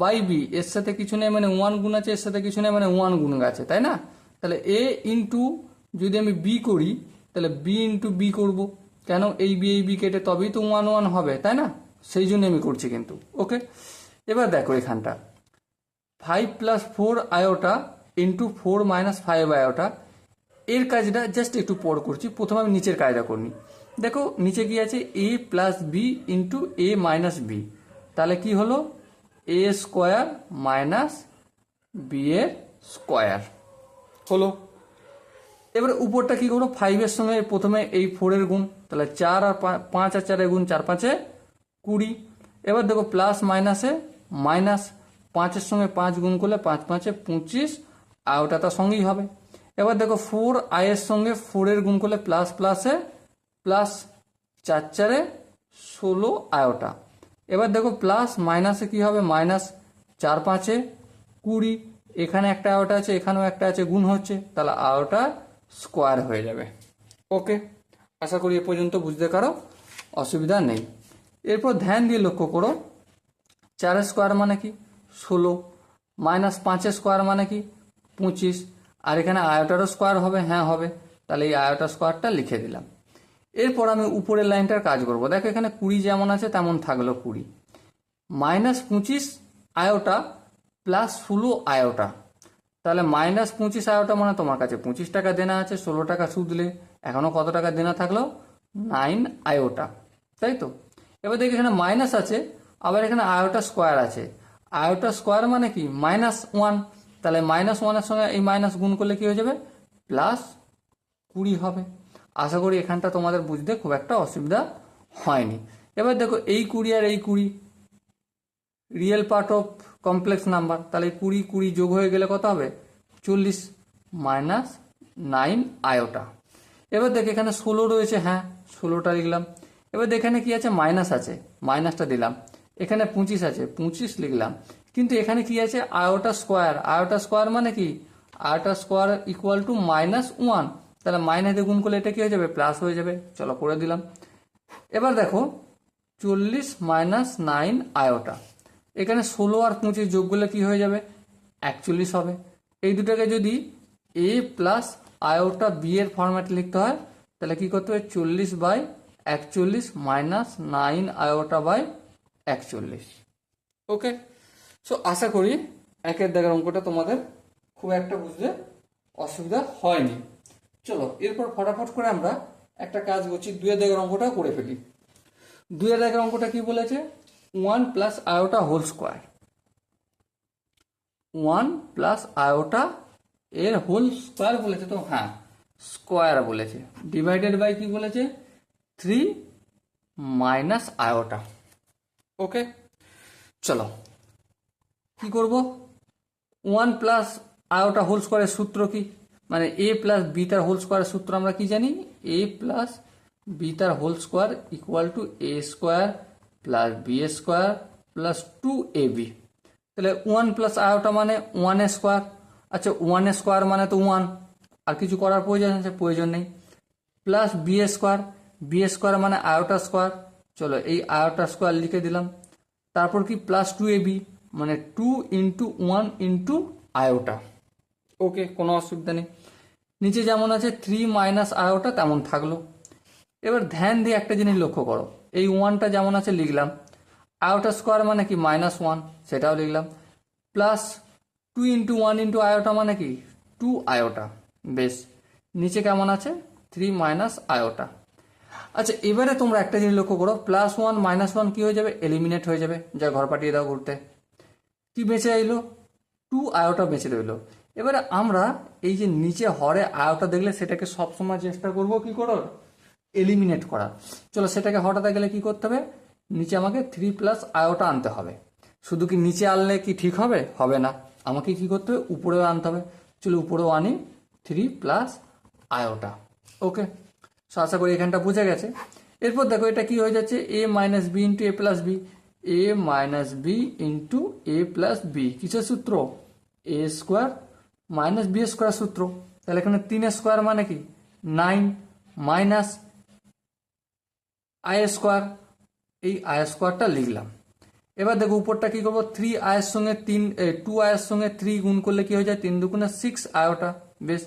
বাই বি এর সাথে কিছু নেই মানে 1 গুণ আছে, এর সাথে কিছু নেই মানে 1 গুণ আছে, তাই না। তাহলে এ ইন্টু যদি আমি বি করি, তাহলে বি ইন্টু বি করবো। কেন, এই বি কেটে তবেই তো 1 1 হবে, তাই না, সেই জন্য আমি করছি কিন্তু। ওকে, এবার দেখো এখানটা 5 + 4 আয়োটা ইন্টু 4 - 5 আয়োটা। এর কাজটা জাস্ট একটু পর করছি, প্রথমে আমি নিচের কাজটা করি। দেখো নিচে কি আছে, এ plus B into A minus B. তাহলে কি হলো, এ স্কোয়ার মাইনাস বি এর স্কোয়ার হলো। এবারে উপরটা কি করবো, 5 এর সঙ্গে প্রথমে এই 4 এর গুণ, তাহলে 4 আর 5 আর 4 এর গুণ, 4 5 20। এবার দেখো প্লাস মাইনাসে মাইনাস, 5 এর সঙ্গে 5 গুণ করলে 5 5 25, আর ওটা তার সঙ্গেই হবে। এবার দেখো 4 আই এর সঙ্গে 4 এর গুণ করলে প্লাস প্লাসে প্লাস, 4 4 16 আয়োটা। এবার দেখো প্লাস মাইনাসে কি হবে, মাইনাস 4 5 20। এখানে একটা আয়োটা আছে, এখানেও একটা আছে, গুণ হচ্ছে, তাহলে আয়োটা স্কোয়ার হয়ে যাবে। ওকে, আশা করি এ পর্যন্ত বুঝতে কারো অসুবিধা নেই। এরপর ধ্যান দিয়ে লক্ষ্য করো, 4 স্কোয়ার মানে কি 16, মাইনাস 5 স্কোয়ার মানে কি 25, আর এখানে আয়োটারও স্কোয়ার হবে, হ্যাঁ হবে, তাহলে এই আয়োটা স্কোয়ারটা লিখে দিলাম। এরপর আমি উপরের লাইনটার কাজ করব। দেখো এখানে 20 যেমন আছে তেমন থাকলো 20, -25 আয়োটা প্লাস 16 আয়োটা। তাহলে -25 আয়োটা মানে তোমার কাছে 25 টাকা দেনা আছে, 16 টাকা সুদলে, এখনো কত টাকা দেনা থাকলো, 9 আয়োটা, তাই তো। এবার দেখি এখানে মাইনাস আছে, আবার এখানে আয়োটা স্কোয়ার আছে। আয়োটা স্কোয়ার মানে কি -1, তাহলে -1 এর সঙ্গে এই মাইনাস গুণ করলে কি হয়ে যাবে, +20 হবে। আশা করি এখানটা তোমাদের বুঝতে খুব একটা অসুবিধা হয়নি। এবার দেখো এই 20 আর এই 20 real part of complex number, তাহলে 20 20 যোগ হয়ে গেলে কত হবে, 40 -9 আয়োটা। এবার দেখো এখানে 16 রয়েছে, হ্যাঁ 16টা লিখলাম। এবার এখানে কি আছে, মাইনাস আছে, মাইনাসটা দিলাম। এখানে 25 আছে, 25 লিখলাম। কিন্তু এখানে কি আছে, আয়োটা স্কোয়ার। আয়োটা স্কোয়ার মানে কি, আয়োটা স্কোয়ার ইকুয়াল টু -1, তাহলে মাইনাস দিয়ে গুণ করলে এটা কি হয়ে যাবে, প্লাস হয়ে যাবে। চলো করে দিলাম। এবার দেখো 40 - 9 আয়োটা, এখানে 16 আর 25 যোগ করলে কি হয়ে যাবে, 41 হবে। এই দুটাকে যদি এ প্লাস আয়োটা বি এর ফরম্যাটে লিখতে হয় তাহলে কি করতে হবে, 40/41 -9 আয়োটা বাই 41। ওকে, সো আশা করি একের দাগের অঙ্কটা তোমাদের খুব একটা বুঝতে অসুবিধা হয়নি। চলো এরপর ফটাফট করে আমরা একটা কাজ করছি, দুয়ের দাগের অঙ্কটা করে ফেলি। দুয়ের দাগের অঙ্কটা কি বলেছে, 1 plus iota whole square, 1 plus iota এর হোল স্কোয়ার বলেছে তো, হ্যাঁ স্কোয়ার বলেছে, ডিভাইডেড বাই কি বলেছে, 3 মাইনাস আয়োটা। ওকে, চলো কি করব, 1 প্লাস আয়োটা হোল স্কোয়ারের সূত্র কি, মানে এ প্লাস বি তার হোল স্কোয়ারের সূত্র আমরা কি জানি, এ প্লাস বি তার whole square equal to A square plus B square plus 2ab। তাহলে 1 প্লাস আয়োটা মানে 1 স্কোয়ার। আচ্ছা 1 স্কোয়ার মানে তো 1, আর কিছু করার প্রয়োজন আছে, প্রয়োজন নেই। Plus B square, B square মানে আয়োটা স্কোয়ার, চলো এই আয়োটা স্কোয়ার লিখে দিলাম। তারপর কি প্লাস 2ab মানে 2 × 1 × আয়োটা। ওকে, কোনো অসুবিধা নেই। নিচে যেমন আছে 3 মাইনাস আয়োটা তেমন থাকলো। এবার ধ্যান দিয়ে একটা জিনিস লক্ষ্য করো, এই 1টা যেমন আছে লিখলাম, আয়োটা স্কোয়ার মানে কি -1 সেটাও লিখলাম, প্লাস 2 × 1 × আয়োটা মানে কি 2 আয়োটা। বেশ, নিচে কেমন আছে 3 মাইনাস আয়োটা। আচ্ছা এবারে তোমরা একটা জিনিস লক্ষ্য করো, +1 -1 কি হয়ে যাবে, এলিমিনেট হয়ে যাবে, যা ঘর পাঠিয়ে দাও ঘুরতে। কি বেঁচে এলো, 2 আয়োটা বেঁচে রইলো। এবারে আমরা এই যে নিচে হরে আয়োটা দেখলে সেটাকে সবসময় চেষ্টা করব কি করো, এলিমিনেট করা। চলো সেটাকে হটাতে গেলে কি করতে হবে, নিচে আমাকে 3 প্লাস আয়োটা আনতে হবে। শুধু কি নিচে আনলে কি ঠিক হবে, হবে না, আমাকে কি করতে হবে, উপরেও আনতে হবে। চলো উপরেও আনি 3 প্লাস আয়োটা। ওকে, সো আশা করি এখানটা বুঝে গেছে। এরপর দেখো এটা কি হয়ে যাচ্ছে, a minus B into A plus b, a minus B into A plus b, কিসের সূত্র, a square minus B square সূত্র। তাহলে এখানে 3 স্কোয়ার মানে কি 9 মাইনাস আই স্কোয়ার, এই আই স্কোয়ারটা লিখলাম। এবার দেখো উপরটা কি করবো, 3 আয়ের সঙ্গে 2 আয়ের সঙ্গে 3 গুণ করলে কি হয়ে যায়, 3 দুগুণে 6 আয়োটা। বেশ,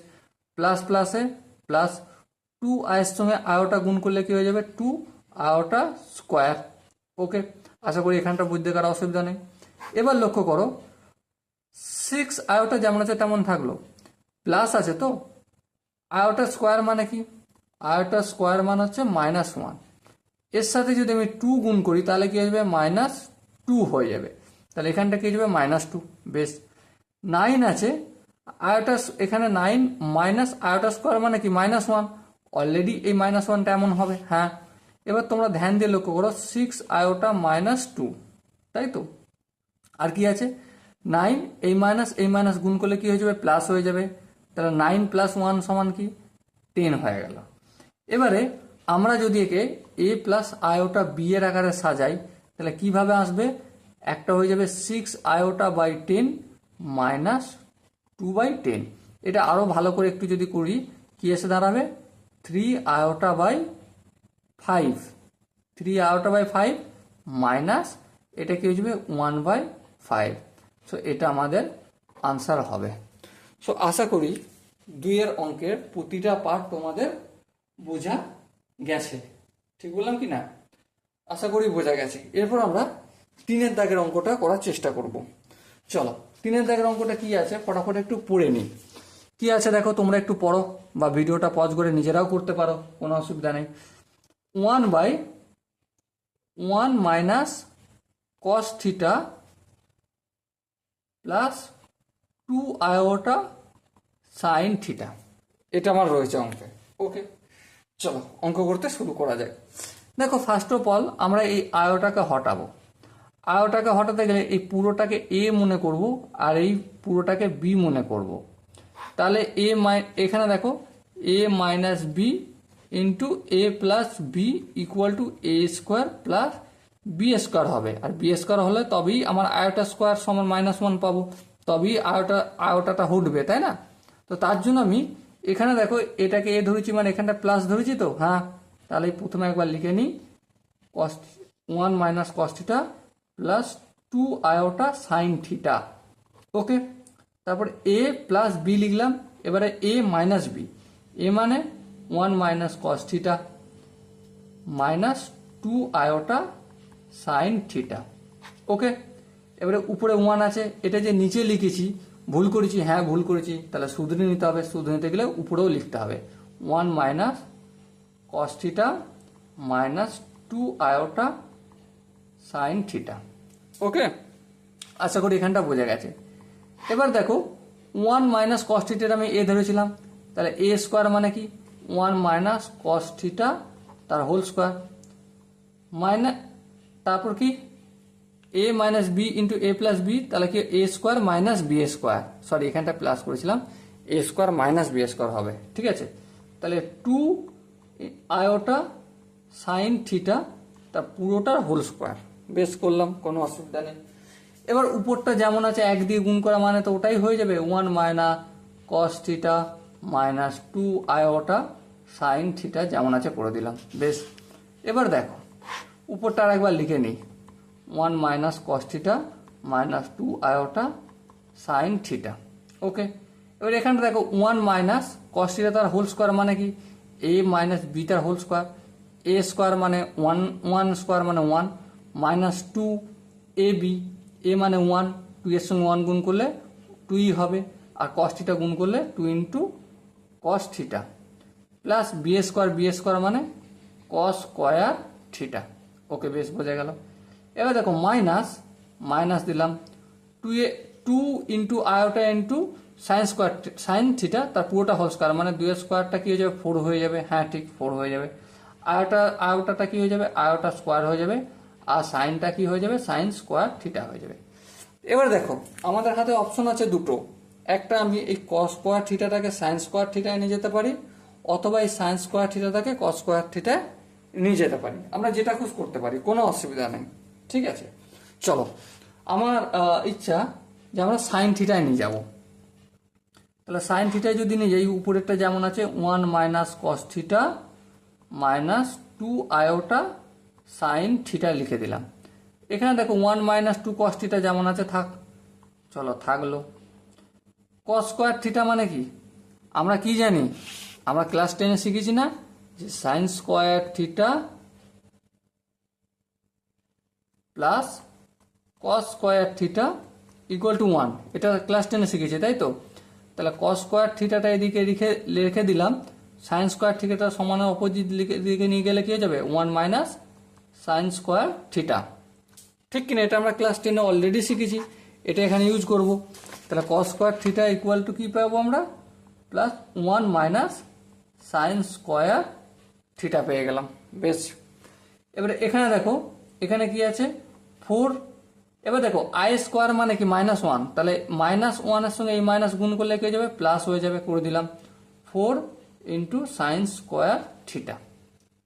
প্লাস প্লাসে প্লাস 2 আয়ের সঙ্গে আয়োটা গুণ করলে কি হয়ে যাবে, 2 আয়োটা স্কোয়ার। ওকে, আশা করি এখানটা বুঝতে কারো অসুবিধা নেই। এবার লক্ষ্য করো 6 আয়োটা যেমন আছে তেমন থাকলো, প্লাস আছে তো, আয়োটা স্কোয়ার মানে কি, আয়োটা স্কোয়ার মানে হচ্ছে -1, এর সাথে যদি আমি 2 গুণ করি তাহলে কি হয়ে যাবে, -2 হয়ে যাবে। তাহলে এখানটা কি হয়ে যাবে, -2। বেশ, 9 আছে, আয়োটা এখানে 9 মাইনাস আয়োটা স্কোয়ার মানে কি -1, অলরেডি এই -1টা এমন হবে। হ্যাঁ, এবার তোমরা ধ্যান দিয়ে লক্ষ্য করো 6 আয়োটা -2, তাই তো। আর কি আছে 9, এই মাইনাস গুণ করলে কি হয়ে যাবে, প্লাস হয়ে যাবে। তাহলে 9 + 1 সমান কি 10 হয়ে গেল। এবারে আমরা যদি একে a প্লাস আয়োটা বি এর আকারে সাজাই তাহলে কিভাবে আসবে, একটা হয়ে যাবে 6 আয়োটা বাই 10 মাইনাস 2/10। এটা আরো ভালো করে একটু যদি করি কি এসে দাঁড়াবে, 3 iota by 5, 3 iota by 5 minus এটা কি হয়ে যাবে 1/5। সো এটা আমাদের আনসার হবে। সো আশা করি 2 অঙ্কের প্রতিটা পার্ট তোমাদের বোঝা গেছে, ঠিক বললাম কি না, আশা করি বোঝা গেছে। এরপর আমরা 3 দাগের অঙ্কটা করার চেষ্টা করব। চলো 3 দাগের অঙ্কটা কি আছে ফটাফট একটু পড়ে নিই। কি আছে দেখো, তোমরা একটু পড়ো বা ভিডিওটা পজ করে নিজেরাও করতে পারো, কোনো অসুবিধা নেই। 1/1 minus cos theta plus 2 iota sine theta, এটা আমার রয়েছে অঙ্কে। ওকে, চলো অঙ্ক করতে শুরু করা যায়। দেখো ফার্স্ট অফ অল আমরা এই আয়োটাকে হটাবো। আয়োটাকে হটাতে গেলে এই পুরোটাকে এ মনে করব আর এই পুরোটাকে বি মনে করব। তাহলে এখানে দেখো A minus B into A plus B equal to A square plus B square হবে, আর বি স্কোয়ার হলে তবেই আমার আয়োটা স্কোয়ার সমান -1 পাবো, তবেই আয়োটাটা উঠবে, তাই না? তো তার জন্য আমি এখানে দেখো এটাকে এ ধরেছি, মানে এখানটা প্লাস ধরেছি, তো হ্যাঁ, তাহলে প্রথমে একবার লিখে নিই cos 1 minus cos theta plus 2 iota sine theta. Okay, তারপর এ প্লাস বি লিখলাম, এবারে এ মাইনাস বি, এ মানে 1 minus cos theta minus 2 iota sine theta. Okay, এবারে উপরে 1 আছে, এটা যে নিচে লিখেছি ভুল করেছি, হ্যাঁ ভুল করেছি, তাহলে শুধরে নিতে হবে, শুধরে নিতে গেলে উপরেও লিখতে হবে 1 minus cos theta minus 2 iota sine theta. Okay, আশা করি এখানটা বোঝা গেছে। এবার দেখো 1 মাইনাস কস থিটার আমি এ ধরেছিলাম, তাহলে এ স্কোয়ার মানে কি 1 মাইনাস কস থিটা তার হোল স্কোয়ার মাইনাস, তারপর কি A minus B into A plus B, তাহলে কি A square minus B square, sorry এখানটা প্লাস করেছিলাম, A square minus B square হবে, ঠিক আছে? তাহলে 2 আয়োটা সাইন থিটা তার পুরোটার হোল স্কোয়ার, বেশ করলাম, কোনো অসুবিধা নেই। এবার উপরটা যেমন আছে 1 দিয়ে গুণ করা মানে তো ওটাই হয়ে যাবে 1 minus cos theta minus 2 iota sine theta যেমন আছে করে দিলাম, বেশ। এবার দেখো উপরটা আর একবার লিখে নিই 1 minus cos theta minus 2 iota sine theta. Okay, এবার এখানটা দেখো 1 মাইনাস কস থিটা তার হোল স্কোয়ার মানে কি এ মাইনাস বি তার হোল স্কোয়ার, এ স্কোয়ার মানে 1 স্কোয়ার মানে 1 মাইনাস 2 এ বি, এ মানে 1, 2 এর সঙ্গে 1 গুণ করলে 2ই হবে, আর কস থিটা গুণ করলে 2 into cos theta plus B square মানে কস স্কোয়ার থিটা। ওকে, বেশ বোঝা গেল। এবার দেখো মাইনাস দিলাম 2 into iota into sine theta তার পুরোটা হোল স্কোয়ার, মানে 2 এর স্কোয়ারটা কি হয়ে যাবে 4 হয়ে যাবে, হ্যাঁ ঠিক 4 হয়ে যাবে। আয়োটাটা কি হয়ে যাবে আয়োটা স্কোয়ার হয়ে যাবে, আর সাইনটা কি হয়ে যাবে সাইন স্কোয়ার থিটা হয়ে যাবে। এবার দেখো আমাদের হাতে অপশন আছে দুটো, একটা আমি এই কস স্কোয়ার থিটাটাকে সাইন স্কোয়ার থিটায় নিয়ে যেতে পারি, অথবা এই সাইন স্কোয়ার থিটাটাকে কস স্কোয়ার থিটায় নিয়ে যেতে পারি, আমরা যেটা খুশ করতে পারি, কোনো অসুবিধা নেই, ঠিক আছে? চলো, আমার ইচ্ছা যে আমরা সাইন থিটায় নিয়ে যাব, তাহলে সাইন থিটায় যদি নিয়ে যাই উপরেরটা যেমন আছে 1 minus cos theta minus 2 iota sine theta লিখে দিলাম। এখানে দেখো 1 মাইনাস 2 কস থিটা যেমন আছে থাক, চলো থাকলো। কস স্কোয়ার থিটা মানে কি আমরা কি জানি, আমরা ক্লাস 10-এ শিখেছি না যে sign square theta plus cos square theta equal to 1, এটা ক্লাস 10-এ শিখেছি, তাই তো? তাহলে কস স্কোয়ার থিটাটা এদিকে লিখে দিলাম, সাইন স্কোয়ার থিটাটা সমান অপোজিট দিকে নিয়ে গেলে কি হয়ে যাবে 1 মাইনাস সাইন স্কোয়ার থিটা, ঠিক কিনা? এটা আমরা ক্লাস 10-এ অলরেডি শিখেছি, এটা এখানে ইউজ করব। তাহলে cos square theta equal to কি পাবো আমরা plus 1 minus sine square theta পেয়ে গেলাম, বেশ। এবারে এখানে দেখো এখানে কি আছে 4, এবার দেখো আই স্কোয়ার মানে কি -1, তাহলে -1 এর সঙ্গে এই মাইনাস গুণ করলে কি হয়ে যাবে প্লাস হয়ে যাবে, করে দিলাম 4 ইন্টু সাইন স্কোয়ার থিটা।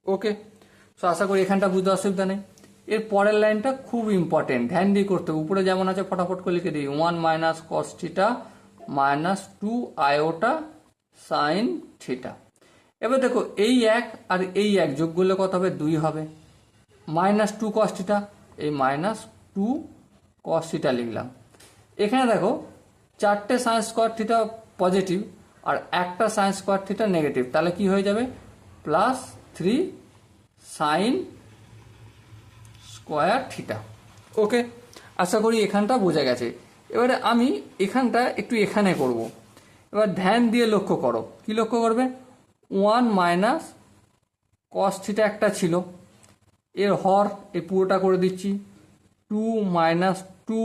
ওকে, সো আশা করি এখানটা বুঝতে অসুবিধা নেই। এর পরের লাইনটা খুব ইম্পর্টেন্ট, ধ্যান দিয়ে করতে হবে, উপরে যেমন আছে ফটাফট করে লিখে দিই 1 minus cos theta minus 2 iota sine theta. এবার দেখো এই 1 আর এই 1 যোগ করলে কত হবে 2 হবে, -2 কস থিটা, এই -2 কস থিটা লিখলাম। এখানে দেখো 4টে সাইন স্কোয়ার থিটা পজিটিভ আর একটা সাইন স্কোয়ার থিটা নেগেটিভ, তাহলে কি হয়ে যাবে +3 সাইন স্কোয়ার থিটা। ওকে, আশা করি এখানটা বোঝা গেছে। এবারে আমি এখানটা একটু এখানে করব, এবার ধ্যান দিয়ে লক্ষ্য করো, কি লক্ষ্য করবে 1 মাইনাস কস থিটা একটা ছিল, এর হর এই পুরোটা করে দিচ্ছি 2 minus 2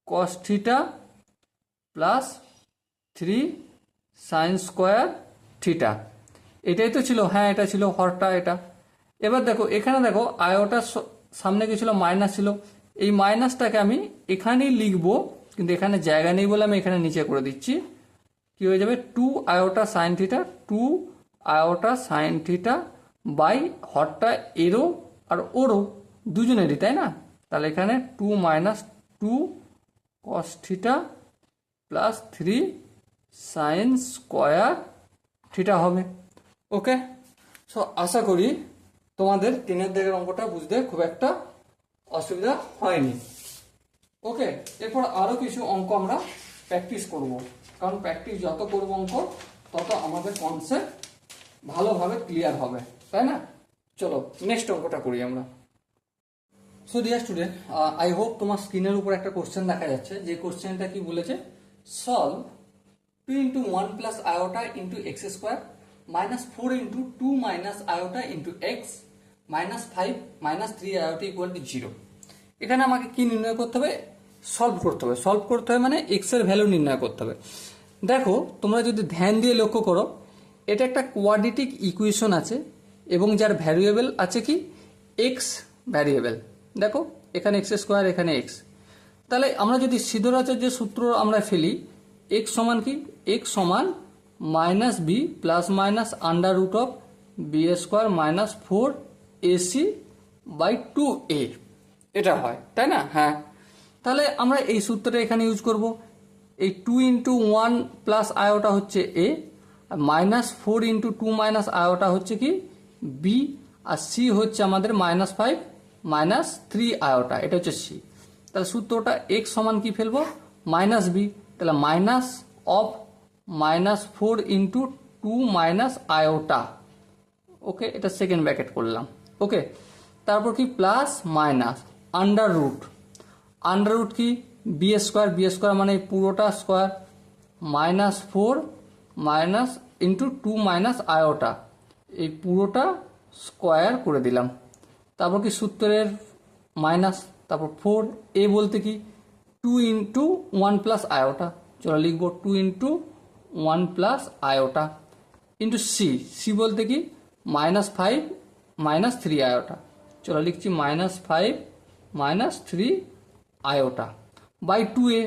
cos theta plus 3 sine square theta, এটাই তো ছিল, হ্যাঁ এটা ছিল হরটা এটা। এবার দেখো এখানে দেখো আয়োটার সামনে কি ছিল মাইনাস ছিল, এই মাইনাসটাকে আমি এখানেই লিখবো, কিন্তু এখানে জায়গা নেই বলে আমি এখানে নিচে করে দিচ্ছি, কি হয়ে যাবে 2 iota sine theta, 2 iota sine theta by হরটা এরো আর ওরো, দুজনেরই, তাই না? তাহলে এখানে 2 minus 2 cos theta plus 3 sine square theta হবে। ওকে, সো আশা করি তোমাদের 3 দিকের অঙ্কটা বুঝতে খুব একটা অসুবিধা হয়নি। ওকে, এরপর আরও কিছু অঙ্ক আমরা প্র্যাকটিস করব, কারণ প্র্যাকটিস যত করব অঙ্ক তত আমাদের কনসেপ্ট ভালোভাবে ক্লিয়ার হবে, তাই না? চলো নেক্সট অঙ্কটা করি আমরা। So dear student, I hope তোমার স্ক্রিনের উপর একটা কোশ্চেন দেখা যাচ্ছে, যে কোশ্চেনটা কি বলেছে, solve 2 into 1 plus iota into x square minus 4 into 2 minus iota into x minus 5 minus 3 iota equal to 0। এখানে আমাকে কি নির্ণয় করতে হবে? সলভ করতে হবে। সলভ করতে হবে মানে এক্স এর ভ্যালু নির্ণয় করতে হবে। দেখো, তোমরা যদি ধ্যান দিয়ে লক্ষ্য করো, এটা একটা কোয়াড্রেটিক ইকুয়েশন আছে এবং যার ভ্যারিয়েবল আছে কি এক্স ভ্যারিয়েবল। দেখো এখানে এক্স স্কোয়ার, এখানে এক্স। তাহলে আমরা যদি সিদ্ধরাচার্যের সূত্র আমরা ফেলি, এক্স সমান কি, এক্স সমান minus b plus minus under root of b square minus 4ac by 2a, এটা হয়, তাই না? হ্যাঁ, তাহলে আমরা এই সূত্রটা এখানে ইউজ করব। এই 2 ইন্টু 1 প্লাস আয়োটা হচ্ছে এ, আর মাইনাস 4 ইন্টু 2 মাইনাস আয়োটা হচ্ছে কি বি, আর সি হচ্ছে আমাদের মাইনাস 5 মাইনাস 3 আয়োটা, এটা হচ্ছে সি। তাহলে সূত্রটা এক্স সমান কি ফেলবো, মাইনাস বি, তাহলে minus of minus 4 into 2 minus iota. Okay, এটা সেকেন্ড ব্র্যাকেট করলাম। ওকে, তারপর কি plus minus under root, under root কি বি স্কোয়ার, বি স্কোয়ার মানে পুরোটা square, minus 4 minus into 2 minus iota, এই পুরোটা স্কোয়ার করে দিলাম। তারপর কি সূত্রের মাইনাস, তারপর 4, এ বলতে কি 2 ইন্টু 1 প্লাস আয়োটা, চলো লিখবো 2 into 1 plus iota into c, c বলতে কি মাইনাস 5 মাইনাস 3 আয়োটা, চলো লিখছি minus 5 minus 3 iota by 2a,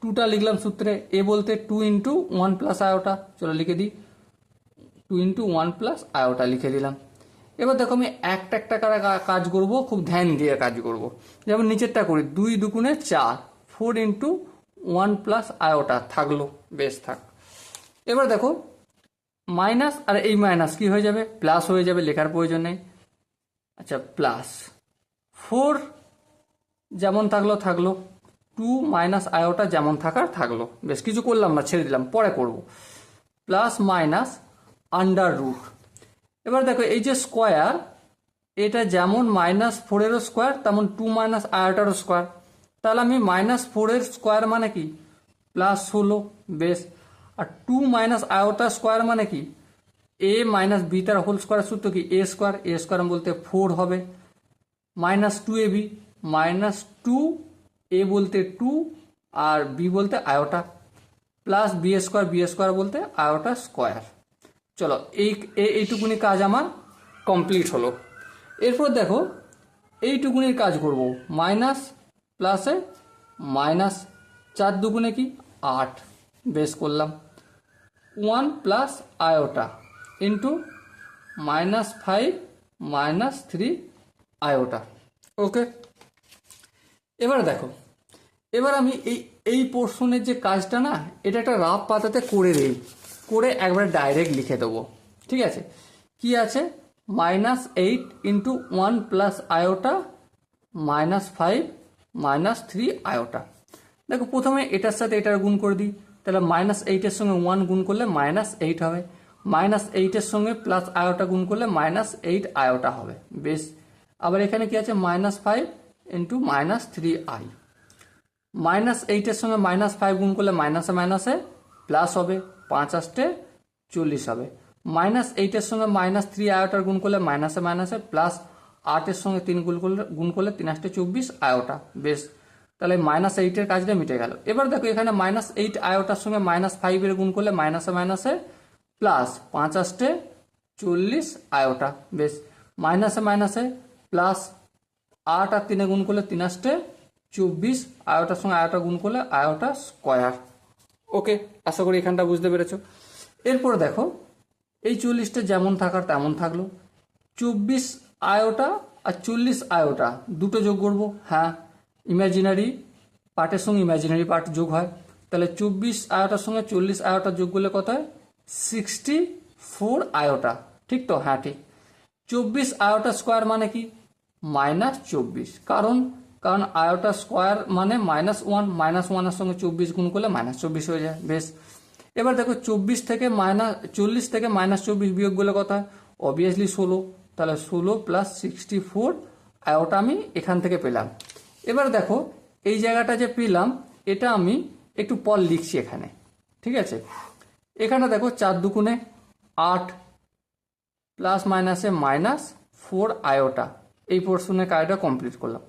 2টা লিখলাম সূত্রে, এ বলতে 2 ইন্টু 1 প্লাস আয়োটা, চলো লিখে দিই 2 ইন্টু 1 প্লাস আয়োটা লিখে দিলাম। এবার দেখো আমি একটা একটা করে কাজ করব, খুব ধ্যান দিয়ে কাজ করব। যেমন নিচেরটা করি, 2 দুগুণে 4, 4 ইন্টু 1 প্লাস আয়োটা থাকলো, বেশ থাক। এবার দেখো মাইনাস আর এই মাইনাস কি হয়ে যাবে, প্লাস হয়ে যাবে, লেখার প্রয়োজন নেই। আচ্ছা, প্লাস 4 যেমন থাকলো থাকলো, 2 মাইনাস আয়োটা যেমন থাকার থাকলো, বেশ কিছু করলাম না, ছেড়ে দিলাম, পরে করব। প্লাস মাইনাস আন্ডার রুট, এবার দেখো এই যে স্কোয়ার, এটা যেমন মাইনাস 4-এরও স্কোয়ার তেমন 2 মাইনাস আয়োটারও স্কোয়ার, তাহলে আমি মাইনাস 4-এর স্কোয়ার মানে কি প্লাস 16, বেশ। আর 2 মাইনাস আয়োটা স্কোয়ার মানে কি এ মাইনাস বি, তার হোল স্কোয়ার সূত্র কি এ স্কোয়ার, এ স্কোয়ার বলতে 4 হবে, মাইনাস 2ab, মাইনাস 2 এ বলতে 2 আর বি বলতে iota, plus B square, B square বলতে আয়োটা স্কোয়ার। চলো এইটুকুনি কাজ আমার কমপ্লিট হলো। এরপর দেখো এইটুকুনির কাজ করব, মাইনাস প্লাসে মাইনাস, 4 দুগুণে কি 8, বেশ করলাম, 1 plus iota into minus 5 minus 3 iota. Okay, এবার দেখো, এবার আমি এই পোর্শনের যে কাজটা না, এটা একটা রাফ পাতাতে করে দিই, করে একবারে ডাইরেক্ট লিখে দেবো, ঠিক আছে? কি আছে, minus 8 into 1 plus iota minus 5 minus 3 iota. দেখো প্রথমে এটার সাথে এটার গুণ করে দিই, তাহলে মাইনাস 8-এর সঙ্গে 1 গুণ করলে মাইনাস 8 হবে, মাইনাস 8-এর সঙ্গে প্লাস আয়োটা গুণ করলে মাইনাস 8 আয়োটা হবে, বেশ। আবার এখানে কি আছে, minus 5 into minus 3i, minus 8-এর সঙ্গে মাইনাস 5 গুণ করলে মাইনাসে মাইনাসে প্লাস হবে, 5 × 8 = 40 হবে, মাইনাস 8-এর সঙ্গে মাইনাস 3 আয়োটার গুণ করলে মাইনাসে মাইনাসে প্লাস 8-এর সঙ্গে 3 গুণ করলে 3 × 8 = 24 আয়োটা, বেশ। তাহলে মাইনাস 8-এর কাজটা মিটে গেল। এবার দেখো এখানে মাইনাস 8 আয়োটার সঙ্গে মাইনাস 5-এর গুণ করলে মাইনাসে মাইনাসে প্লাস 5 × 8 = 40 আয়োটা, বেশ। মাইনাসে মাইনাসে প্লাস 8 আর 3-এ গুণ করলে 3 × 8 = 24, আয়োটার সঙ্গে আয়োটা গুণ করলে আয়োটা স্কোয়ার। ওকে, আশা করি এখানটা বুঝতে পেরেছো। এরপর দেখো এই 40টা যেমন থাকার তেমন থাকলো, 24 আয়োটা আর 40 আয়োটা দুটো যোগ করবো, হ্যাঁ ইমাজিনারি পার্টের সঙ্গে ইমাজিনারি পার্ট যোগ হয়, তাহলে 24 আয়োটার সঙ্গে 40 আয়োটা যোগ করলে কত হয় 64 আয়োটা, ঠিক তো? হ্যাঁ ঠিক। 24 আয়োটা স্কোয়ার মানে কি -24, কারণ আয়োটা স্কোয়ার মানে -1, -1 এর সঙ্গে 24 গুণ করলে -24 হয়ে যায়। বেশ, এবার দেখো 40 থেকে -24 বিয়োগ করলে কত হয়, অবভিয়াসলি 16, তাহলে 16 + 64 আয়োটা আমি এখান থেকে পেলাম। এবার দেখো এই জায়গাটা যে পেলাম এটা আমি একটু পর লিখছি এখানে, ঠিক আছে? এখানে দেখো 4 দুগুণে 8 প্লাস মাইনাসে -4 আয়োটা, এই পোর্শনের কাজটা কমপ্লিট করলাম।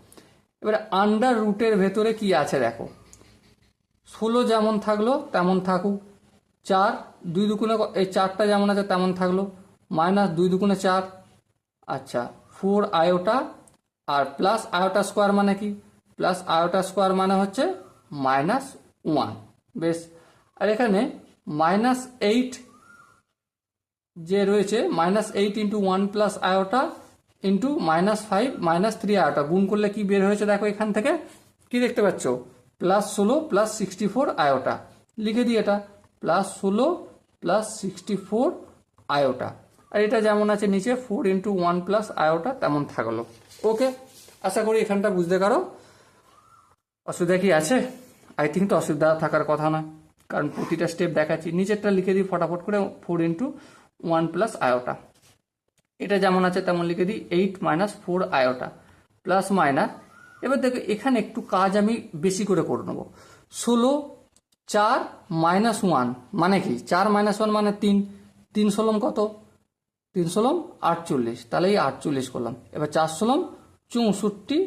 এবারে আন্ডার রুটের ভেতরে কি আছে দেখো, 16 যেমন থাকলো তেমন থাকুক, 4 2 দুগুণে এই 4টা যেমন আছে তেমন থাকলো, -2 দুগুণে 4, আচ্ছা 4 আয়োটা, আর প্লাস আয়োটা স্কোয়ার মানে কি, প্লাস আয়োটা স্কোয়ার মানে হচ্ছে -1। বেশ, আর এখানে -8 যে রয়েছে, -8 × 1 প্লাস আয়োটা ইন্টু -5 -3 আয়োটা গুণ করলে কি বের হয়েছে দেখো, এখান থেকে কি দেখতে পাচ্ছ, +16 + 64 আয়োটা। লিখে দিই এটা, +16 + 64 আয়োটা, আর এটা যেমন আছে নিচে 4 × 1 প্লাস আয়োটা তেমন থাকলো। ওকে, আশা করি এখানটা বুঝতে পারো। অসুবিধা কি আছে? আই থিঙ্ক তো অসুবিধা থাকার কথা না, কারণ প্রতিটা স্টেপ দেখাচ্ছি। নিচেরটা লিখে দিই ফটাফট করে, 4 × 1 প্লাস আয়োটা, এটা যেমন আছে তেমন লিখে দিই 8 - 4 আয়োটা প্লাস মাইনাস। এবার দেখো এখানে একটু কাজ আমি বেশি করে নেবো। 16 4 -1 মানে কি, 4 - 1 মানে 3, 3 ষোলম কত, 3 ষোলম 48, তাহলে এই 48 করলাম। এবার 4 ষোলম 64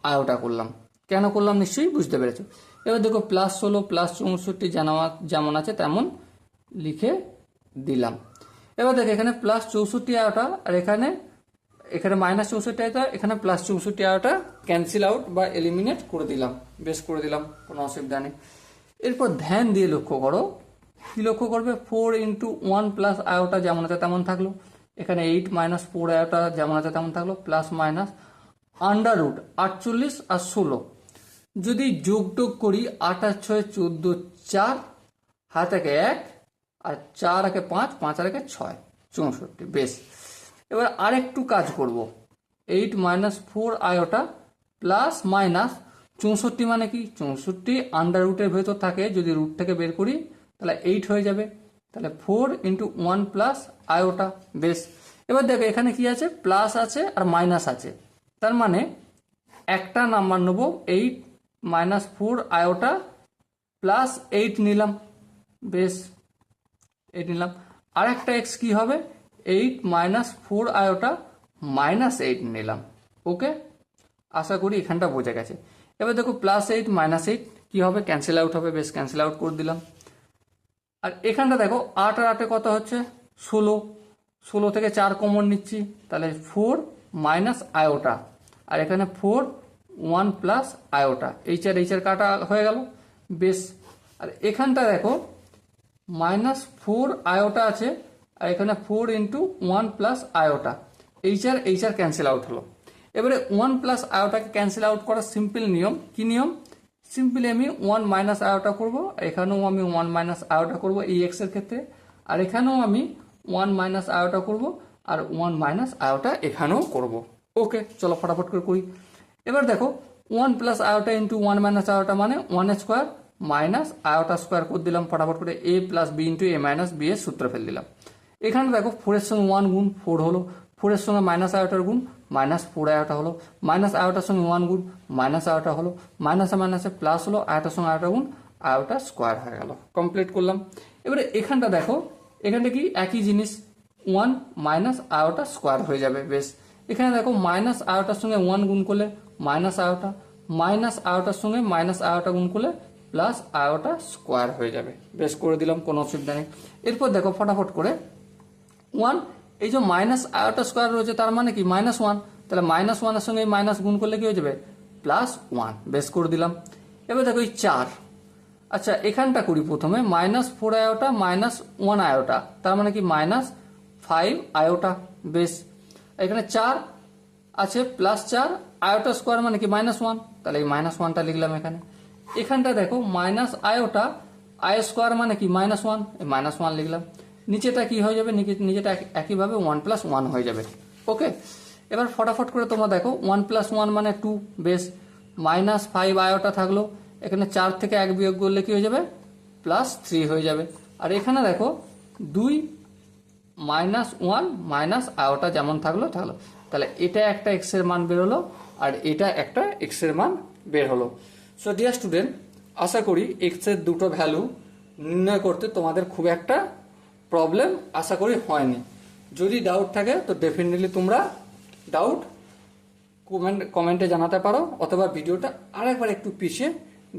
আয়োটা করলাম। কেন করলাম নিশ্চয়ই বুঝতে পেরেছো। এবার দেখো +16 + 64 যেমন আছে তেমন লিখে দিলাম। এবার দেখো এখানে +64 আয়োটা, আর এখানে -64 আয়োটা, এখানে +64 আয়োটা ক্যান্সেল আউট বা এলিমিনেট করে দিলাম। বেশ করে দিলাম, কোনো অসুবিধা নেই। এরপর ধ্যান দিয়ে লক্ষ্য করো, কি লক্ষ্য করবে, 4 × 1 প্লাস আয়োটা যেমন আছে তেমন থাকলো, এখানে 8 - 4 আয়োটা যেমন আছে তেমন থাকলো, প্লাস মাইনাস আন্ডার রুট 48 আর 16 যদি যোগ করি, 8 আর 6 14, 4 হাত একে 1 আর 4 একে 5, 5 আর একে 6, 64। বেশ, এবার আরেকটু কাজ করব, 8 - 4 আয়োটা প্লাস মাইনাস 64 মানে কি, 64 আন্ডার রুটের ভেতর থাকে, যদি রুট থেকে বের করি তাহলে 8 হয়ে যাবে, তাহলে 4 × 1 প্লাস আয়োটা। বেশ, এবার দেখো এখানে কি আছে, প্লাস আছে আর মাইনাস আছে, তার মানে একটা নাম্বার নেব, 8 - 4 আয়োটা প্লাস 8 নিলাম। বেশ, 8 নিলাম। আর একটা এক্স কি হবে, 8 - 4 আয়োটা -8 নিলাম। ওকে, আশা করি এখানটা বোঝা গেছে। এবার দেখো +8 -8 কি হবে, ক্যান্সেল আউট হবে। বেশ, ক্যান্সেল আউট করে দিলাম। আর এখানটা দেখো 8 আর 8 কত হচ্ছে 16, 16 থেকে 4 কমন নিচ্ছি, তাহলে 4 মাইনাস আয়োটা, আর এখানে 4 1 প্লাস আয়োটা, এইচার কাটা হয়ে গেল। বেশ, আর এখানটা দেখো -4 আয়োটা আছে, আর এখানে 4 × 1 প্লাস আয়োটা, এইচার ক্যান্সেল আউট হলো। এবারে 1 প্লাস আয়োটাকে ক্যান্সেল আউট করার সিম্পল নিয়ম, কি নিয়ম, সিম্পলি আমি 1 মাইনাস আয়োটা করবো, এখানেও আমি 1 মাইনাস আয়োটা করবো এই এক্স এর ক্ষেত্রে, আর এখানেও আমি 1 মাইনাস আয়োটা করবো, আর 1 মাইনাস আয়োটা এখানেও করবো। ওকে, চলো ফটাফট করে করি। এবার দেখো 1 প্লাস আয়োটা × 1 মাইনাস আয়োটা মানে 1 স্কোয়ার মাইনাস আয়োটা স্কোয়ার করে দিলাম ফটাফট করে, a + b × a - b এর সূত্র ফেল দিলাম। এখানে দেখো 4 এর সঙ্গে 1 গুণ 4 হলো, 4 এর সঙ্গে মাইনাস আয়োটার গুণ -4 আয়োটা হলো, মাইনাস আয়োটার সঙ্গে 1 গুণ মাইনাস আয়োটা হলো, মাইনাসে মাইনাসে প্লাস হলো, আয়োটার সঙ্গে আয়োটা গুণ আয়োটা স্কোয়ার হয়ে গেল। কমপ্লিট করলাম। এবারে এখানটা দেখো, এখানটা কি একই জিনিস, 1 মাইনাস আয়োটা স্কোয়ার হয়ে যাবে। বেশ, এখানে দেখো মাইনাস আয়োটার সঙ্গে 1 গুণ করলে মাইনাস আয়োটা, মাইনাস আয়োটার সঙ্গে মাইনাস আয়োটা গুণ করলে প্লাস আয়োটা স্কোয়ার হয়ে যাবে। বেশ, করে দিলাম, কোনো অসুবিধা নেই। এরপর দেখো ফটাফট করে 1, এই যে মাইনাস আয়োটা স্কোয়ার রয়েছে তার মানে কি -1, তাহলে -1 এর সঙ্গে মাইনাস গুণ করলে কি হয়ে যাবে, +1। বেশ, করে দিলাম। এবার দেখো এই 4, আচ্ছা এখানটা করি প্রথমে, -4 আয়োটা -1 আয়োটা, তার মানে কি -5 আয়োটা। বেশ, এখানে 4 আছে প্লাস 4 আয়োটা স্কোয়ার মানে কি -1, তাহলে এই -1টা লিখলাম এখানে। এখানটা দেখো মাইনাস আয়োটা আই স্কোয়ার মানে কি -1, এই -1 লিখলাম। নিচেটা কি হয়ে যাবে, নিচেটা একইভাবে 1 + 1 হয়ে যাবে। ওকে, এবার ফটাফট করে তোমরা দেখো 1 + 1 মানে 2, বেশ। -5 আয়োটা থাকলো, এখানে 4 থেকে 1 বিয়োগ করলে কি হয়ে যাবে, +3 হয়ে যাবে। আর এখানে দেখো 2 -1 আয়োটা যেমন থাকলো। তাহলে এটা একটা এক্স এর মান বের হলো, আর এটা একটা এক্স এর মান বের হলো। সো ডিয়ার স্টুডেন্ট, আশা করি এক্স এর দুটো ভ্যালু নির্ণয় করতে তোমাদের খুব একটা প্রবলেম আশা করি হয়নি। যদি ডাউট থাকে তো ডেফিনেটলি তোমরা ডাউট কমেন্টে জানাতে পারো, অথবা ভিডিওটা আরেকবার একটু পিছিয়ে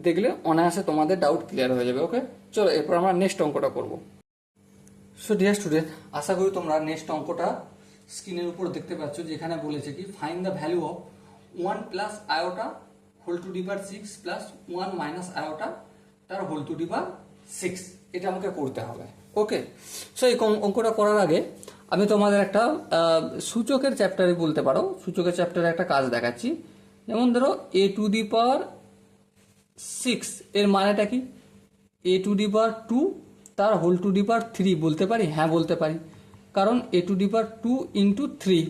দেখলে অনায়াসে তোমাদের ডাউট ক্লিয়ার হয়ে যাবে। ওকে, চলো এরপর আমরা নেক্সট অঙ্কটা করব। সো ডিয়ার স্টুডেন্ট, আশা করি তোমরা নেক্সট অঙ্কটা স্ক্রিনের উপর দেখতে পাচ্ছ, যেখানে বলেছে কি find the value of 1 + iota whole to the power 6 + 1 - iota তার হোল টু দি পাওয়ার 6, এটা আমাকে করতে হবে। ওকে, সো এই অঙ্কটা করার আগে আমি তোমাদের একটা সূচকের চ্যাপ্টারে বলতে পারো, সূচকের চ্যাপ্টারে একটা কাজ দেখাচ্ছি। যেমন ধরো a টু দি পাওয়ার 6 এর মানেটা কি, a টু দি পাওয়ার 2 তার হোল টু দি পাওয়ার 3 বলতে পারি? হ্যাঁ বলতে পারি, কারণ a টু দি পাওয়ার 2 × 3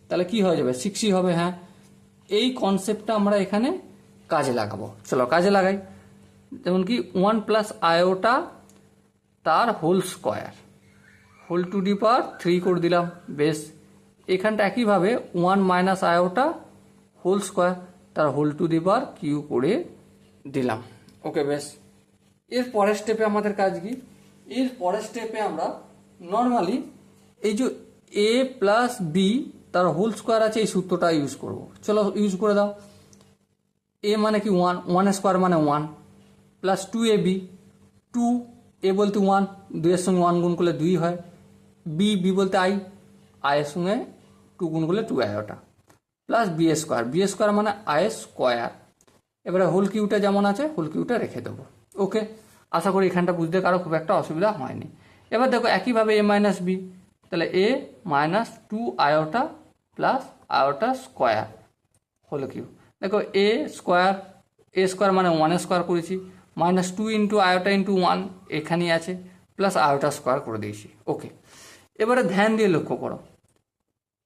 তাহলে কি হয়ে যাবে, 6ই হবে। হ্যাঁ, এই কনসেপ্টটা আমরা এখানে কাজে লাগাবো। চলো কাজে লাগাই। যেমন কি 1 + আয়োটা তার whole square whole to the power 3 করে দিলাম, বেশ। এখানটা একইভাবে 1 - আয়োটা হোল স্কোয়ার তার whole to the power cube করে দিলাম। ওকে, বেশ। এর পরের স্টেপে আমাদের কাজ কি, এর পরের স্টেপে আমরা নর্মালি এই যে a + b তার হোল স্কোয়ার আছে, এই সূত্রটা ইউজ করব। চলো ইউজ করে দাও। a মানে কি 1, 1 স্কোয়ার মানে 1, + 2ab, 2 a বলতে 1, 2 এর সঙ্গে 1 গুণ করলে 2 হয়। b বলতে i, i এর সঙ্গে 2 গুণ করলে 2 iota, plus b square, b square মানে i স্কোয়ার। এবারে হোল কিউটা যেমন আছে হোল কিউটা রেখে দেবো। ওকে, আশা করি এখানটা বুঝতে কারো খুব একটা অসুবিধা হয়নি। এবার দেখো একইভাবে a - b, তাহলে a - 2 iota plus iota square whole cube. দেখো a স্কোয়ার মানে 1 স্কোয়ার করেছি, -2 × আয়োটা × 1 এখানেই আছে, প্লাস আয়োটা স্কোয়ার করে দিয়েছি। ওকে, এবারে ধ্যান দিয়ে লক্ষ্য করো,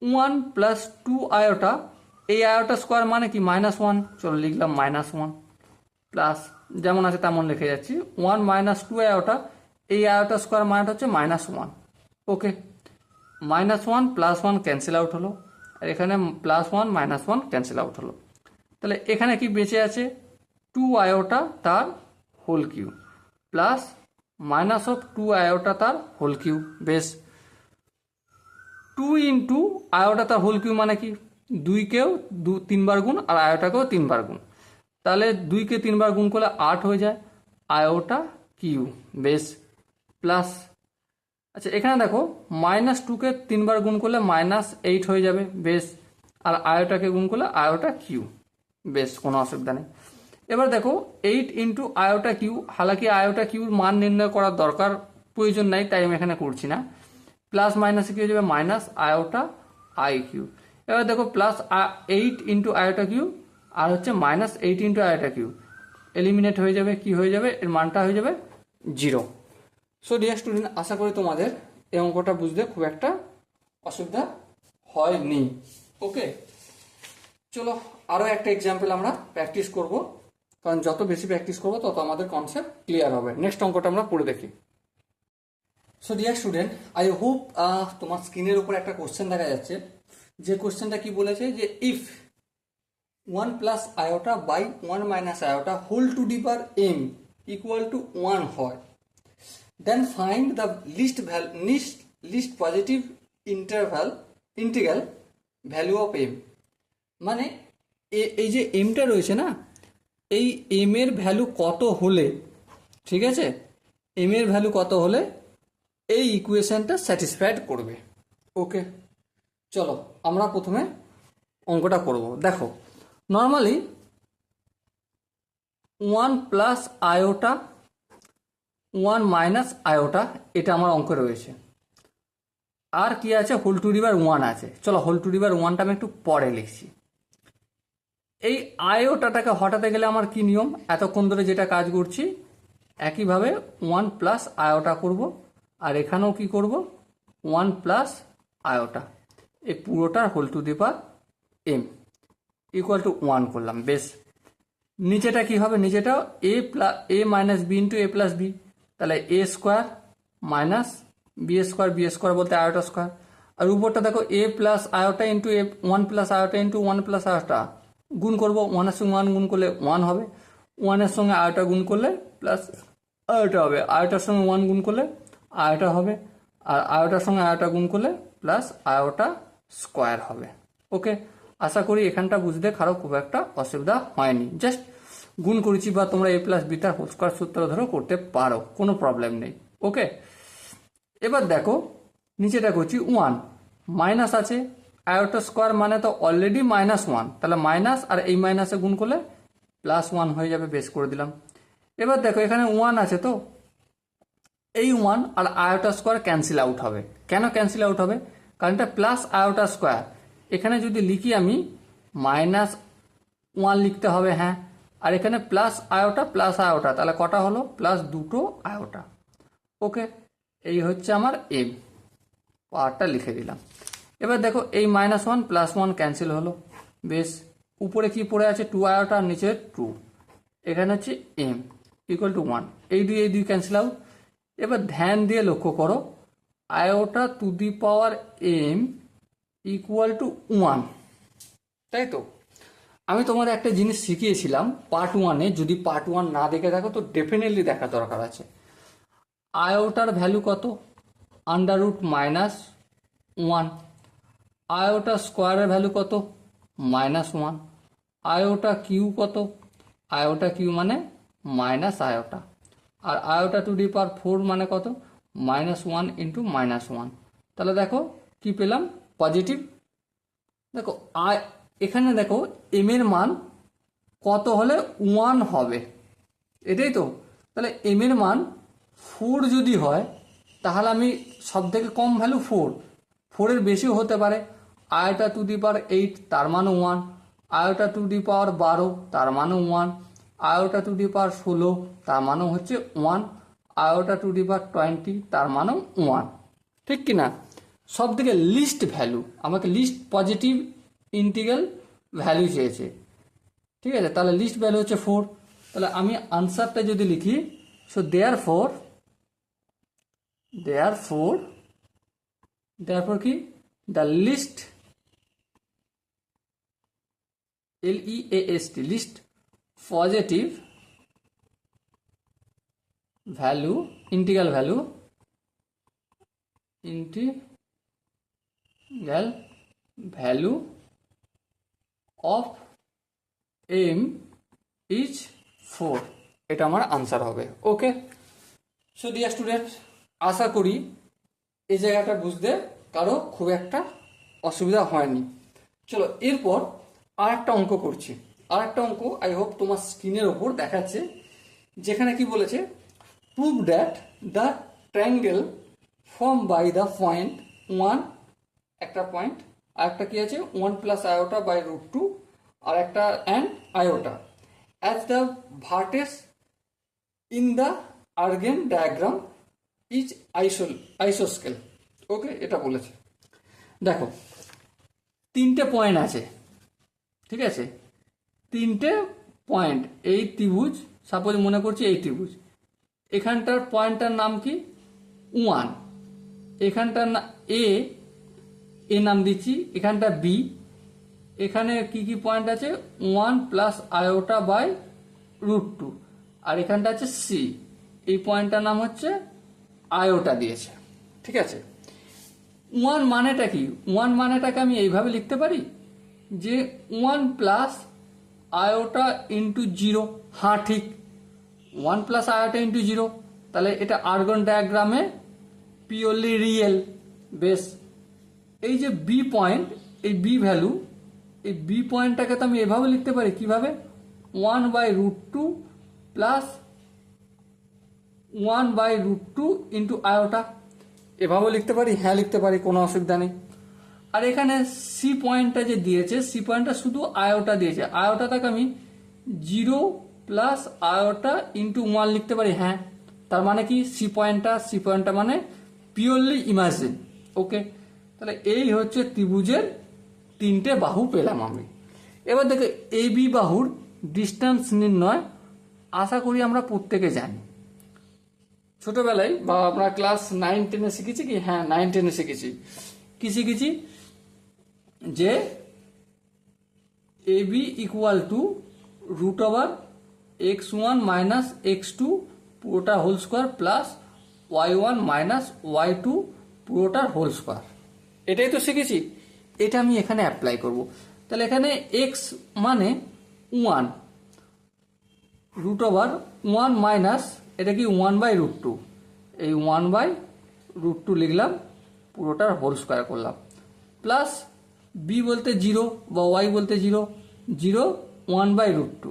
1 + 2 আয়োটা, এই আয়োটা স্কোয়ার মানে কি -1, চলো লিখলাম -1, প্লাস যেমন আছে তেমন লিখে যাচ্ছি 1 - 2 আয়োটা, এই আয়োটা স্কোয়ার মানেটা হচ্ছে -1। ওকে, -1 + 1 ক্যান্সেল আউট হলো, আর এখানে +1 - 1 ক্যান্সেল আউট হলো। তাহলে এখানে কি বেঁচে আছে, 2 আয়োটা তার হোল কিউ প্লাস -2 আয়োটা তার হোল কিউ। বেশ, 2 × আয়োটা তার হোল কিউ মানে কি, 2কেও 3 বার গুণ আর আয়োটাকেও 3 বার গুণ, তাহলে 2কে 3 বার গুণ করলে 8 হয়ে যায় আয়োটা কিউ। বেশ, প্লাস আচ্ছা এখানে দেখো -2কে 3 বার গুণ করলে -8 হয়ে যাবে। বেশ, আর আয়োটাকে গুণ করলে আয়োটা কিউ। বেশ, কোনো অসুবিধা নেই। এবার দেখো 8 × আয়োটা কিউ, হালাকি আয়োটা কিউর মান নির্ণয় করার দরকার প্রয়োজন নাই, তাই আমি এখানে করছি না। প্লাস মাইনাসে কি হয়ে যাবে, আয়োটা আই কিউ। এবার দেখো +8 × আয়োটা কিউ আর হচ্ছে -8 × আয়োটা কিউ এলিমিনেট হয়ে যাবে, কি হয়ে যাবে, এর মানটা হয়ে যাবে 0। সো ডিয়ার স্টুডেন্ট, আশা করি তোমাদের এই অঙ্কটা বুঝতে খুব একটা অসুবিধা হয়নি। ওকে, চলো আরও একটা এক্সাম্পল আমরা প্র্যাকটিস করব, কারণ যত বেশি প্র্যাকটিস করবো তত আমাদের কনসেপ্ট ক্লিয়ার হবে। নেক্সট অঙ্কটা আমরা পড়ে দেখি। So dear student, I hope তোমার স্ক্রিনের উপর একটা কোশ্চেন দেখা যাচ্ছে, যে কোশ্চেনটা কি বলেছে, যে if 1 + iota by 1 - iota whole to the power m = 1 হয়, then find the least positive integral value of m। মানে এই যে এমটা রয়েছে না, এই এম এর ভ্যালু কত হলে, ঠিক আছে, এম এর ভ্যালু কত হলে এই ইকুয়েশনটা স্যাটিসফাইড করবে। ওকে, চলো আমরা প্রথমে অঙ্কটা করব। দেখো নর্মালি 1 + আয়োটা 1 - আয়োটা এটা আমার অঙ্কে রয়েছে। আর কি আছে, হোল টু দি পাওয়ার 1 আছে। চলো হোল টু দি পাওয়ার 1টা আমি একটু পরে লিখছি। এই আয়োটাটাকে হটাতে গেলে আমার কি নিয়ম, এতক্ষণ ধরে যেটা কাজ করছি একইভাবে 1 প্লাস আয়োটা করব, আর এখানেও কি করব 1 প্লাস আয়োটা, এই পুরোটার whole to the power m equal to 1 করলাম। বেশ, নিচেটা কি হবে, নিচেটা a minus B into A plus B, তাহলে A square minus B square বলতে আয়োটা স্কোয়ার, আর উপরটা দেখো A plus iota into A 1 plus iota into 1 plus iota গুণ করবো, 1 এর সঙ্গে 1 গুণ করলে 1 হবে, 1 এর সঙ্গে আয়োটা গুণ করলে প্লাস আয়োটা হবে, আয়োটার সঙ্গে 1 গুণ করলে আয়োটা হবে, আর আয়োটার সঙ্গে আয়োটা গুণ করলে প্লাস আয়োটা স্কোয়ার হবে। ওকে, আশা করি এখানটা বুঝতে কারো খুব একটা অসুবিধা হয়নি। জাস্ট গুণ করেছি, বা তোমরা এ প্লাস বিটার হোল স্কোয়ার সূত্র ধরেও করতে পারো, কোনো প্রবলেম নেই। ওকে, এবার দেখো নিচেটা করছি 1 মাইনাস আছে, আয়োটা স্কোয়ার মানে তো অলরেডি -1, তাহলে মাইনাস আর এই মাইনাসে গুণ করলে +1 হয়ে যাবে, বেশ করে দিলাম। এবার দেখো এখানে 1 আছে, তো এই 1 আর আয়োটা স্কোয়ার ক্যান্সেল আউট হবে। কেন ক্যান্সেল আউট হবে, কারণ এটা প্লাস আয়োটা স্কোয়ার, এখানে যদি লিখি আমি -1 লিখতে হবে, হ্যাঁ, আর এখানে প্লাস আয়োটা, তাহলে কটা হলো, প্লাস দুটো আয়োটা। ওকে, এই হচ্ছে আমার এম, পাওয়ারটা লিখে দিলাম। এবার দেখো এই -1 +1 ক্যান্সেল হলো, বেশ, উপরে কি পড়ে আছে 2 আয়োটা, আর নিচে 2, এখানে হচ্ছে এম ইকুয়াল টু 1, এই দুই ক্যান্সেল আউট। এবার ধ্যান দিয়ে লক্ষ্য করো, iota to the power m equal to 1, তাই তো? আমি তোমাদের একটা জিনিস শিখিয়েছিলাম পার্ট 1-এ, যদি পার্ট 1 না দেখে থাকো তো ডেফিনেটলি দেখা দরকার আছে। আয়োটার ভ্যালু কত, √-1, আয়োটা স্কোয়ারের ভ্যালু কত, -1, আয়োটা কিউ কত, আয়োটা কিউ মানে মাইনাস আয়োটা, আর আয়োটা টু দি পাওয়ার 4 মানে কত, -1 ইন্টু -1, তাহলে দেখো কি পেলাম, পজিটিভ। দেখো এখানে দেখো এম এর মান কত হলে 1 হবে, এটাই তো, তাহলে এম এর মান 4 যদি হয় তাহলে আমি সব থেকে কম ভ্যালু 4 এর বেশিও হতে পারে, আয়োটা টু দি পাওয়ার 8 তার মানে 1, আয়োটা টু দি পাওয়ার 12 তার মানে 1, আয়োটা টু দি পাওয়ার 16 তার মানেও হচ্ছে 1, আয়োটা টু দি পাওয়ার 20 তার মানেও 1, ঠিক কি না? সব থেকে লিস্ট ভ্যালু, আমাকে লিস্ট পজিটিভ ইন্টিগ্রাল ভ্যালু চেয়েছে, ঠিক আছে, তাহলে লিস্ট ভ্যালু হচ্ছে 4, তাহলে আমি আনসারটা যদি লিখি, সো দেয়ারফর কি, the least LEAST least positive value integral value of m is 4, এটা আমার আনসার হবে। ওকে, সো ডিয়ার স্টুডেন্ট, আশা করি এই জায়গাটা বুঝতে কারো খুব একটা অসুবিধা হয়নি। চলো এরপর আর একটা অঙ্ক করছি, আর একটা অঙ্ক আই হোপ তোমার স্ক্রিনের ওপর দেখাচ্ছে, যেখানে কি বলেছে, prove that the triangle form by the point 1, একটা পয়েন্ট, আর একটা কি আছে 1 প্লাস আয়োটা বাই √2, আর একটা and iota as the vertex in the Argand diagram is আইসোস্কেল। ওকে, এটা বলেছে। দেখো 3টে পয়েন্ট আছে, ঠিক আছে, 3টে পয়েন্ট, এই ত্রিভুজ, সাপোজ মনে করছি এই ত্রিভুজ, এখানটার পয়েন্টটার নাম কি 1, এখানটার এ নাম দিচ্ছি, এখানটা বি, এখানে কি কি পয়েন্ট আছে 1 প্লাস আয়োটা বাই √2, আর এখানটা আছে সি, এই পয়েন্টটার নাম হচ্ছে আয়োটা দিয়েছে, ঠিক আছে। 1 মানেটা কি, 1 মানেটাকে আমি এইভাবে লিখতে পারি যে 1 প্লাস আয়োটা ইন্টু 0, হ্যাঁ ঠিক, 1 প্লাস আয়োটা ইন্টু 0, তাহলে এটা আর্গন ডায়াগ্রামে পিওরলি রিয়েল। বেশ, এই যে বি পয়েন্ট, এই বি ভ্যালু, এই বি পয়েন্টটাকে তো আমি এভাবে লিখতে পারি, কিভাবে, 1 by √2 plus 1 by √2 into iota, এভাবেও লিখতে পারি, হ্যাঁ লিখতে পারি, কোনো অসুবিধা নেই। আর এখানে সি পয়েন্টটা যে দিয়েছে, সি পয়েন্টটা শুধু আয়োটা দিয়েছে, আয়োটাটাকে আমি 0 প্লাস আয়োটা ইন্টু 1 লিখতে পারি, হ্যাঁ। তার মানে কি সি পয়েন্টটা মানে পিওরলি ইমাজিন। ওকে, তাহলে এই হচ্ছে ত্রিভুজের তিনটে বাহু পেলাম আমি। এবার দেখো এ বি বাহুর ডিস্টেন্স নির্ণয় আশা করি আমরা প্রত্যেকে জানি, ছোটবেলায় বা আমরা ক্লাস 9-10-এ শিখেছি কি, হ্যাঁ 9-10-এ শিখেছি। কি শিখেছি? যে A B equal to root over x1 minus x2 পুরোটা whole square plus y1 minus y2 পুরোটার হোল স্কোয়ার। এটাই তো শিখেছি, এটা আমি এখানে অ্যাপ্লাই করব। তাহলে এখানে x মানে 1 রুট ওভার 1 মাইনাস এটা কি 1/√2, এই 1/√2 লিখলাম, পুরোটার হোল স্কোয়ার করলাম, প্লাস বি বলতে 0 বা ওয়াই বলতে 0, 0 1/√2,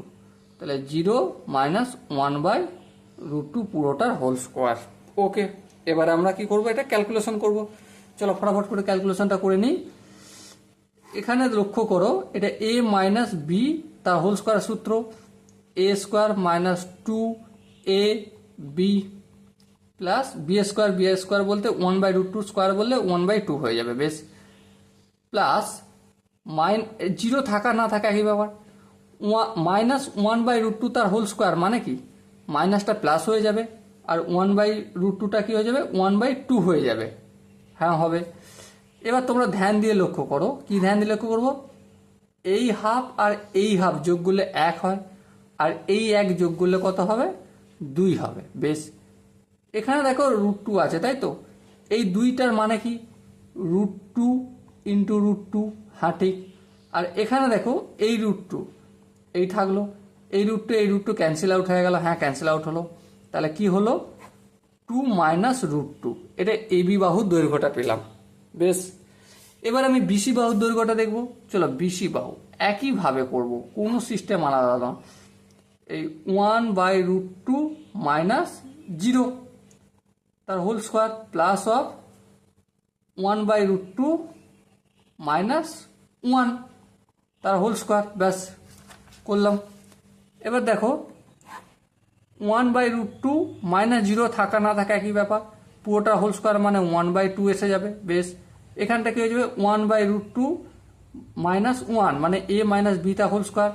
তাহলে 0 মাইনাস 1/√2 পুরোটার হোল স্কোয়ার। ওকে, এবার আমরা কি করব, এটা ক্যালকুলেশন করব। চলো ফটাফট করে ক্যালকুলেশনটা করে নিই। এখানে লক্ষ্য করো, এটা এ মাইনাস বি তার হোল স্কোয়ার সূত্র, a square minus 2 A B plus B square বলতে 1/√2 স্কোয়ার বললে 1/2 হয়ে যাবে, বেশ। প্লাস 0 থাকা না থাকা একই ব্যাপার, মাইনাস 1/√2 তার হোল স্কোয়ার মানে কি মাইনাসটা প্লাস হয়ে যাবে, আর 1/√2টা কি হয়ে যাবে 1/2 হয়ে যাবে, হ্যাঁ হবে। এবার তোমরা ধ্যান দিয়ে লক্ষ্য করো, কি ধ্যান দিয়ে লক্ষ্য করবো, এই হাফ আর এই হাফ যোগ করলে 1 হয়, আর এই 1 যোগ করলে কত হবে 2 হবে, বেশ। এখানে দেখো √2 আছে, তাই তো, এই 2টার মানে কি √2 ইন্টু √2, হ্যাঁ ঠিক। আর এখানে দেখো এই √2 এই থাকলো, এই √2 ক্যান্সেল আউট হয়ে গেল, হ্যাঁ ক্যান্সেল আউট হলো, তাহলে কি হলো 2 মাইনাস √2, এটা এবি বাহুর দৈর্ঘ্যটা পেলাম, বেশ। এবার আমি বিসি বাহুর দৈর্ঘ্যটা দেখব। চলো বিসি বাহু একইভাবে করব, কোনো সিস্টেম আলাদা না। এই 1/√2 মাইনাস 0 তার whole square plus of 1/√2 minus 1 তার হোল স্কোয়ার, ব্যাস করলাম। এবার দেখো 1/√2 মাইনাস 0 থাকা না থাকা একই ব্যাপার, পুরোটা হোল স্কোয়ার মানে 1/2 এসে যাবে, বেশ। এখানটা কি হয়ে যাবে 1/√2 মাইনাস 1 মানে এ মাইনাস বি তা হোল স্কোয়ার,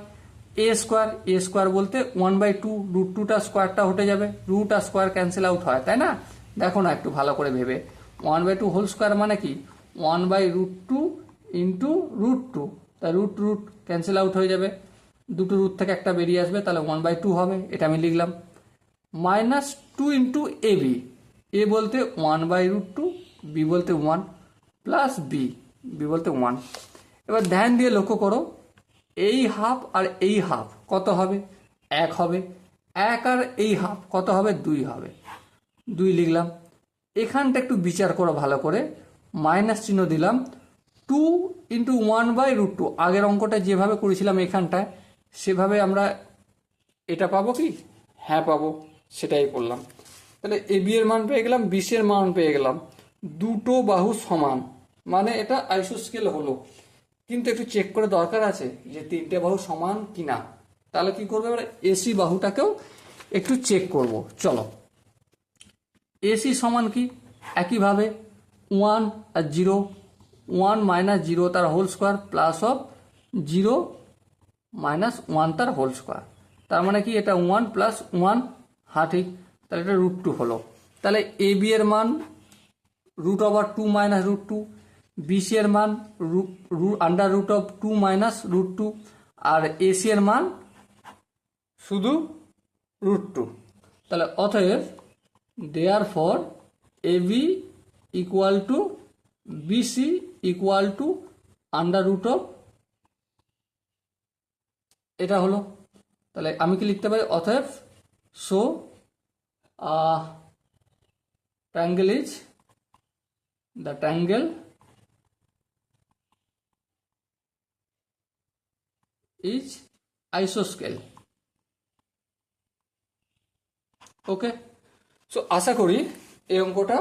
এ স্কোয়ার বলতে 1/2 √2টা স্কোয়ারটা উঠে যাবে, রুট আর স্কোয়ার ক্যান্সেল আউট হয়, তাই না? দেখো না একটু ভালো করে ভেবে, 1/2 হোল স্কোয়ার মানে কি 1/√2 ইন্টু √2, তা রুট ক্যান্সেল আউট হয়ে যাবে, দুটো রুট থেকে একটা বেরিয়ে আসবে, তাহলে 1/2 হবে, এটা আমি লিখলাম। মাইনাস 2 ইন্টু এ বি, এ বলতে 1/√2, বি বলতে 1, প্লাস বি বলতে 1। এবার ধ্যান দিয়ে লক্ষ্য করো, এই হাফ আর এই হাফ কত হবে 1 হবে, 1 আর এই হাফ কত হবে 2 হবে, 2 লিখলাম। এখানটা একটু বিচার করো ভালো করে, মাইনাস চিহ্ন দিলাম, 2 ইন্টু 1/√2, আগের অঙ্কটা যেভাবে করেছিলাম এখানটায় সেভাবে আমরা এটা পাবো কি, হ্যাঁ পাবো, সেটাই করলাম। তাহলে এ বি এর মান পেয়ে গেলাম, বিসি এর মান পেয়ে গেলাম, দুটো বাহু সমান, মানে এটা আইসোস্কেল হলো। কিন্তু একটু চেক করে দরকার আছে যে তিনটে বাহু সমান কিনা, তাহলে কি করবো আমরা এসি বাহুটাকেও একটু চেক করব। চলো এসি সমান কি, একইভাবে 1 আর 0, 1 মাইনাস 0 তার whole square plus of 0 minus 1 তার হোল স্কোয়ার, তার মানে কি এটা 1 প্লাস 1, হ্যাঁ ঠিক, তাহলে এটা √2 হলো। তাহলে এ বি এর মান √2 মাইনাস √2, বিসি এর মান √2 মাইনাস √2, আর এসি এর মান শুধু √2। তাহলে অতএব therefore A B equal to BC equal to √, এটা হলো। তাহলে আমি কি লিখতে পারি, অতএব so triangle is the triangle is isoscale. Okay, so আশা করি এই অঙ্কটা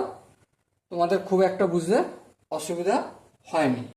তোমাদের খুব একটা বুঝতে অসুবিধা হয়নি।